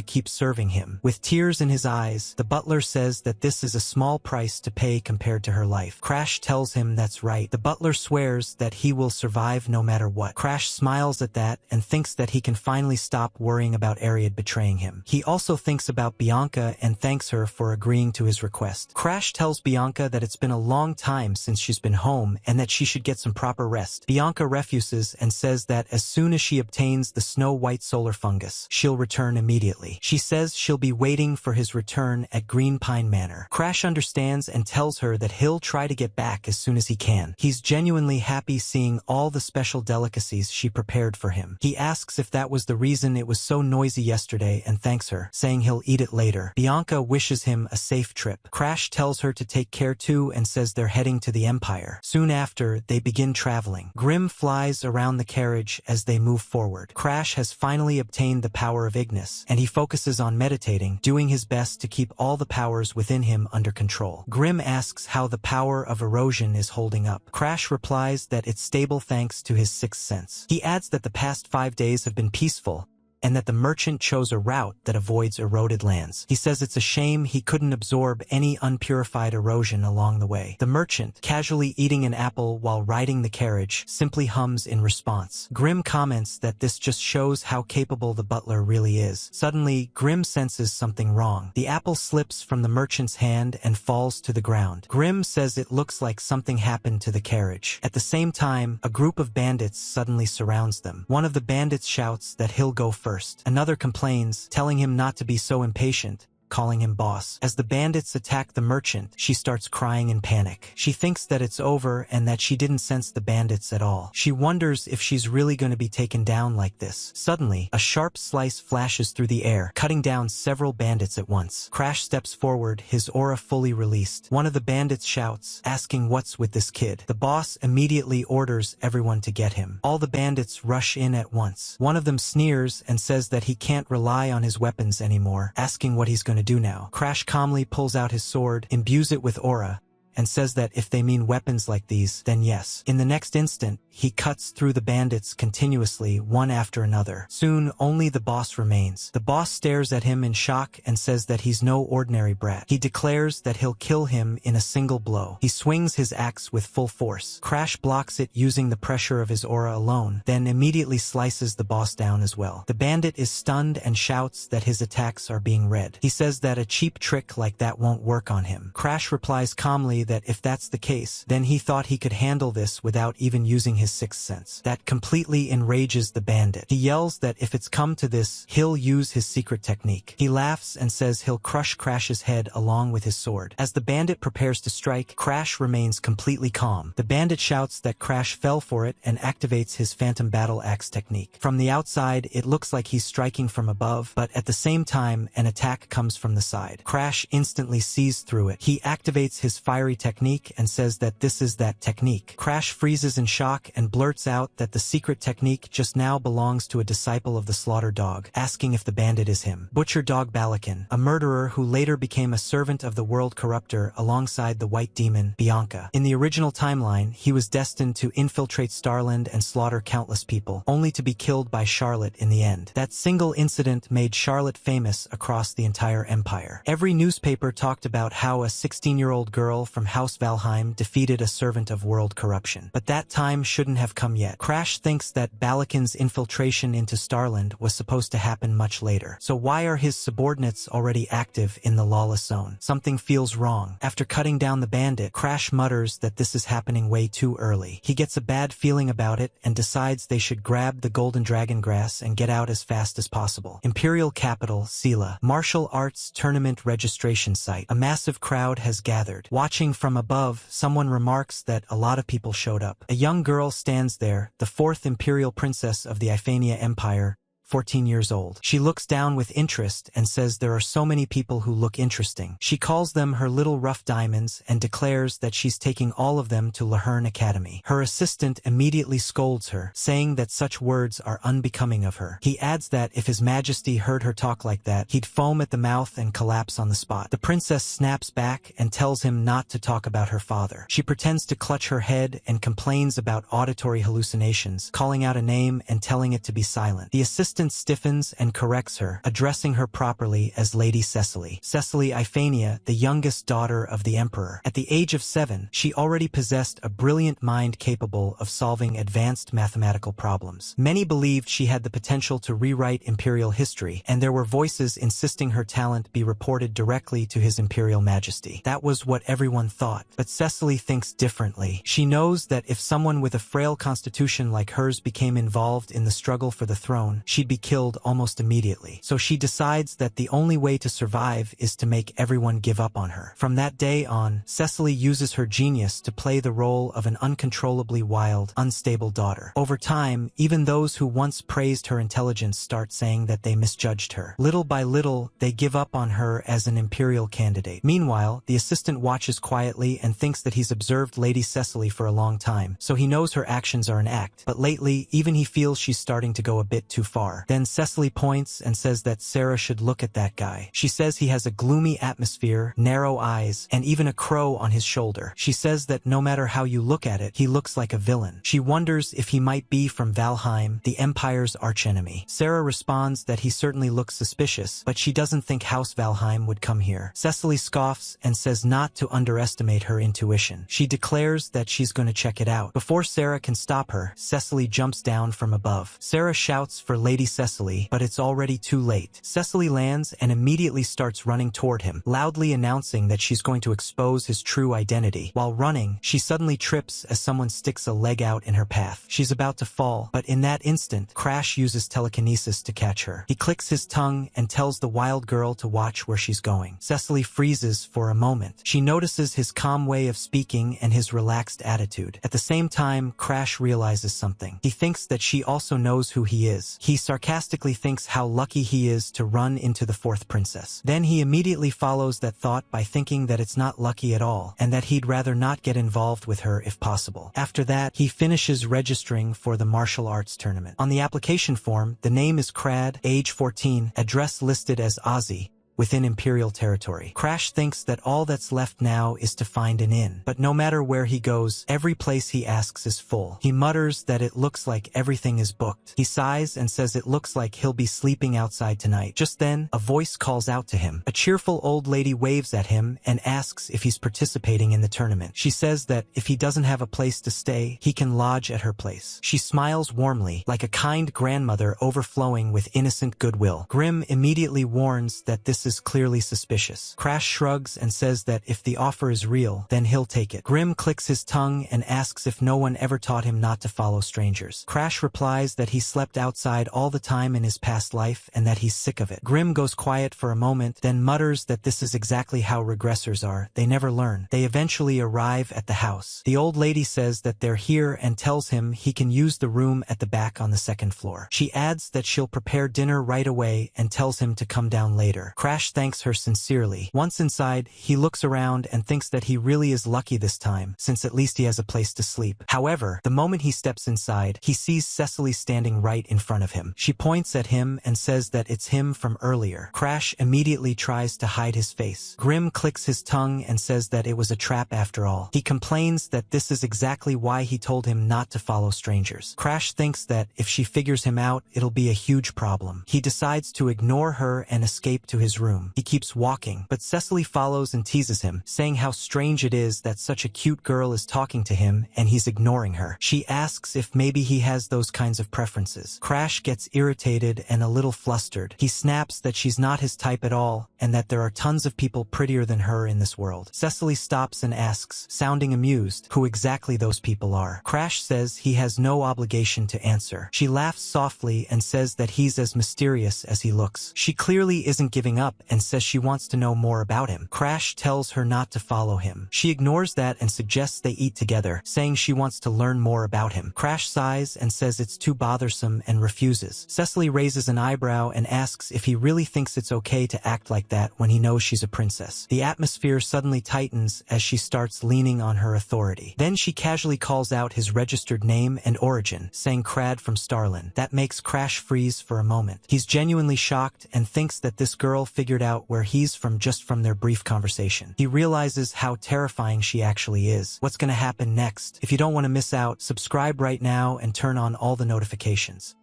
keep serving him. With tears in his eyes, the butler says that this is a small price to pay compared to her life. Crash tells him that's right. The butler swears that he will survive no matter what. Crash smiles at that and thinks that he can finally stop worrying about Ariad betraying him. He also thinks about Bianca and thanks her for agreeing to his request. Crash tells Bianca that it's been a long time since she's been home and that she should get some proper rest. Bianca refuses and says that as soon as she obtains the snow-white solar fungus, she'll return immediately. She says she'll be waiting for his return at Green Pine Manor. Crash understands and tells her that he'll try to get back as soon as he can. He's genuinely happy seeing all the special delicacies she prepared for him. He asks if that was the reason it was so noisy yesterday and thanks her, saying he'll eat it later. Bianca wishes him a safe trip. Crash tells her to take care too and says they're heading to the Empire. Soon after, they begin traveling. Grim flies around the carriage as they move forward. Crash has finally obtained the power of Ignis, and he focuses on meditating meditating, doing his best to keep all the powers within him under control. Grim asks how the power of erosion is holding up. Crash replies that it's stable thanks to his sixth sense. He adds that the past 5 days have been peaceful, and that the merchant chose a route that avoids eroded lands. He says it's a shame he couldn't absorb any unpurified erosion along the way. The merchant, casually eating an apple while riding the carriage, simply hums in response. Grim comments that this just shows how capable the butler really is. Suddenly, Grim senses something wrong. The apple slips from the merchant's hand and falls to the ground. Grim says it looks like something happened to the carriage. At the same time, a group of bandits suddenly surrounds them. One of the bandits shouts that he'll go first. Another complains, telling him not to be so impatient, calling him boss. As the bandits attack the merchant, she starts crying in panic. She thinks that it's over and that she didn't sense the bandits at all. She wonders if she's really going to be taken down like this. Suddenly, a sharp slice flashes through the air, cutting down several bandits at once. Crash steps forward, his aura fully released. One of the bandits shouts, asking what's with this kid. The boss immediately orders everyone to get him. All the bandits rush in at once. One of them sneers and says that he can't rely on his weapons anymore, asking what he's going to do now. Crash calmly pulls out his sword, imbues it with aura, and says that if they mean weapons like these, then yes. In the next instant, he cuts through the bandits continuously, one after another. Soon, only the boss remains. The boss stares at him in shock and says that he's no ordinary brat. He declares that he'll kill him in a single blow. He swings his axe with full force. Crash blocks it using the pressure of his aura alone, then immediately slices the boss down as well. The bandit is stunned and shouts that his attacks are being read. He says that a cheap trick like that won't work on him. Crash replies calmly that if that's the case, then he thought he could handle this without even using his sixth sense. That completely enrages the bandit. He yells that if it's come to this, he'll use his secret technique. He laughs and says he'll crush Crash's head along with his sword. As the bandit prepares to strike, Crash remains completely calm. The bandit shouts that Crash fell for it and activates his phantom battle axe technique. From the outside, it looks like he's striking from above, but at the same time, an attack comes from the side. Crash instantly sees through it. He activates his fiery technique and says that this is that technique. Crash freezes in shock and blurts out that the secret technique just now belongs to a disciple of the slaughter dog, asking if the bandit is him. Butcher Dog Balakin, a murderer who later became a servant of the world corruptor alongside the white demon, Bianca. In the original timeline, he was destined to infiltrate Starland and slaughter countless people, only to be killed by Charlotte in the end. That single incident made Charlotte famous across the entire empire. Every newspaper talked about how a 16-year-old girl from House Valheim defeated a servant of world corruption. But that time shouldn't have come yet. Crash thinks that Balakin's infiltration into Starland was supposed to happen much later. So why are his subordinates already active in the lawless zone? Something feels wrong. After cutting down the bandit, Crash mutters that this is happening way too early. He gets a bad feeling about it and decides they should grab the golden dragon grass and get out as fast as possible. Imperial capital, Sela. Martial arts tournament registration site. A massive crowd has gathered. Watching from above, someone remarks that a lot of people showed up. A young girl stands there, the fourth imperial princess of the Iphania Empire, 14 years old. She looks down with interest and says there are so many people who look interesting. She calls them her little rough diamonds and declares that she's taking all of them to Lahern Academy. Her assistant immediately scolds her, saying that such words are unbecoming of her. He adds that if His Majesty heard her talk like that, he'd foam at the mouth and collapse on the spot. The princess snaps back and tells him not to talk about her father. She pretends to clutch her head and complains about auditory hallucinations, calling out a name and telling it to be silent. The assistant stiffens and corrects her, addressing her properly as Lady Cecily. Cecily Iphania, the youngest daughter of the Emperor. At the age of 7, she already possessed a brilliant mind capable of solving advanced mathematical problems. Many believed she had the potential to rewrite imperial history, and there were voices insisting her talent be reported directly to His Imperial Majesty. That was what everyone thought, but Cecily thinks differently. She knows that if someone with a frail constitution like hers became involved in the struggle for the throne, she'd be killed almost immediately. So she decides that the only way to survive is to make everyone give up on her. From that day on, Cecily uses her genius to play the role of an uncontrollably wild, unstable daughter. Over time, even those who once praised her intelligence start saying that they misjudged her. Little by little, they give up on her as an imperial candidate. Meanwhile, the assistant watches quietly and thinks that he's observed Lady Cecily for a long time, so he knows her actions are an act. But lately, even he feels she's starting to go a bit too far. bar. Then Cecily points and says that Sarah should look at that guy. She says he has a gloomy atmosphere, narrow eyes, and even a crow on his shoulder. She says that no matter how you look at it, he looks like a villain. She wonders if he might be from Valheim, the Empire's archenemy. Sarah responds that he certainly looks suspicious, but she doesn't think House Valheim would come here. Cecily scoffs and says not to underestimate her intuition. She declares that she's going to check it out. Before Sarah can stop her, Cecily jumps down from above. Sarah shouts for Lady Cecily, but it's already too late. Cecily lands and immediately starts running toward him, loudly announcing that she's going to expose his true identity. While running, she suddenly trips as someone sticks a leg out in her path. She's about to fall, but in that instant, Crash uses telekinesis to catch her. He clicks his tongue and tells the wild girl to watch where she's going. Cecily freezes for a moment. She notices his calm way of speaking and his relaxed attitude. At the same time, Crash realizes something. He thinks that she also knows who he is. He sarcastically thinks how lucky he is to run into the fourth princess. Then he immediately follows that thought by thinking that it's not lucky at all, and that he'd rather not get involved with her if possible. After that, he finishes registering for the martial arts tournament. On the application form, the name is Crad, age 14, address listed as Ozzy, within Imperial territory. Crash thinks that all that's left now is to find an inn. But no matter where he goes, every place he asks is full. He mutters that it looks like everything is booked. He sighs and says it looks like he'll be sleeping outside tonight. Just then, a voice calls out to him. A cheerful old lady waves at him and asks if he's participating in the tournament. She says that if he doesn't have a place to stay, he can lodge at her place. She smiles warmly, like a kind grandmother overflowing with innocent goodwill. Grimm immediately warns that this is clearly suspicious. Crash shrugs and says that if the offer is real, then he'll take it. Grimm clicks his tongue and asks if no one ever taught him not to follow strangers. Crash replies that he slept outside all the time in his past life and that he's sick of it. Grimm goes quiet for a moment, then mutters that this is exactly how regressors are. They never learn. They eventually arrive at the house. The old lady says that they're here and tells him he can use the room at the back on the second floor. She adds that she'll prepare dinner right away and tells him to come down later. Crash thanks her sincerely. Once inside, he looks around and thinks that he really is lucky this time, since at least he has a place to sleep. However, the moment he steps inside, he sees Cecily standing right in front of him. She points at him and says that it's him from earlier. Crash immediately tries to hide his face. Grimm clicks his tongue and says that it was a trap after all. He complains that this is exactly why he told him not to follow strangers. Crash thinks that if she figures him out, it'll be a huge problem. He decides to ignore her and escape to his room. He keeps walking, but Cecily follows and teases him, saying how strange it is that such a cute girl is talking to him and he's ignoring her. She asks if maybe he has those kinds of preferences. Crash gets irritated and a little flustered. He snaps that she's not his type at all and that there are tons of people prettier than her in this world. Cecily stops and asks, sounding amused, who exactly those people are. Crash says he has no obligation to answer. She laughs softly and says that he's as mysterious as he looks. She clearly isn't giving up and says she wants to know more about him. Crash tells her not to follow him. She ignores that and suggests they eat together, saying she wants to learn more about him. Crash sighs and says it's too bothersome and refuses. Cecily raises an eyebrow and asks if he really thinks it's okay to act like that when he knows she's a princess. The atmosphere suddenly tightens as she starts leaning on her authority. Then she casually calls out his registered name and origin, saying Crad from Starlin. That makes Crash freeze for a moment. He's genuinely shocked and thinks that this girl figured out where he's from just from their brief conversation. He realizes how terrifying she actually is. What's going to happen next? If you don't want to miss out, subscribe right now and turn on all the notifications.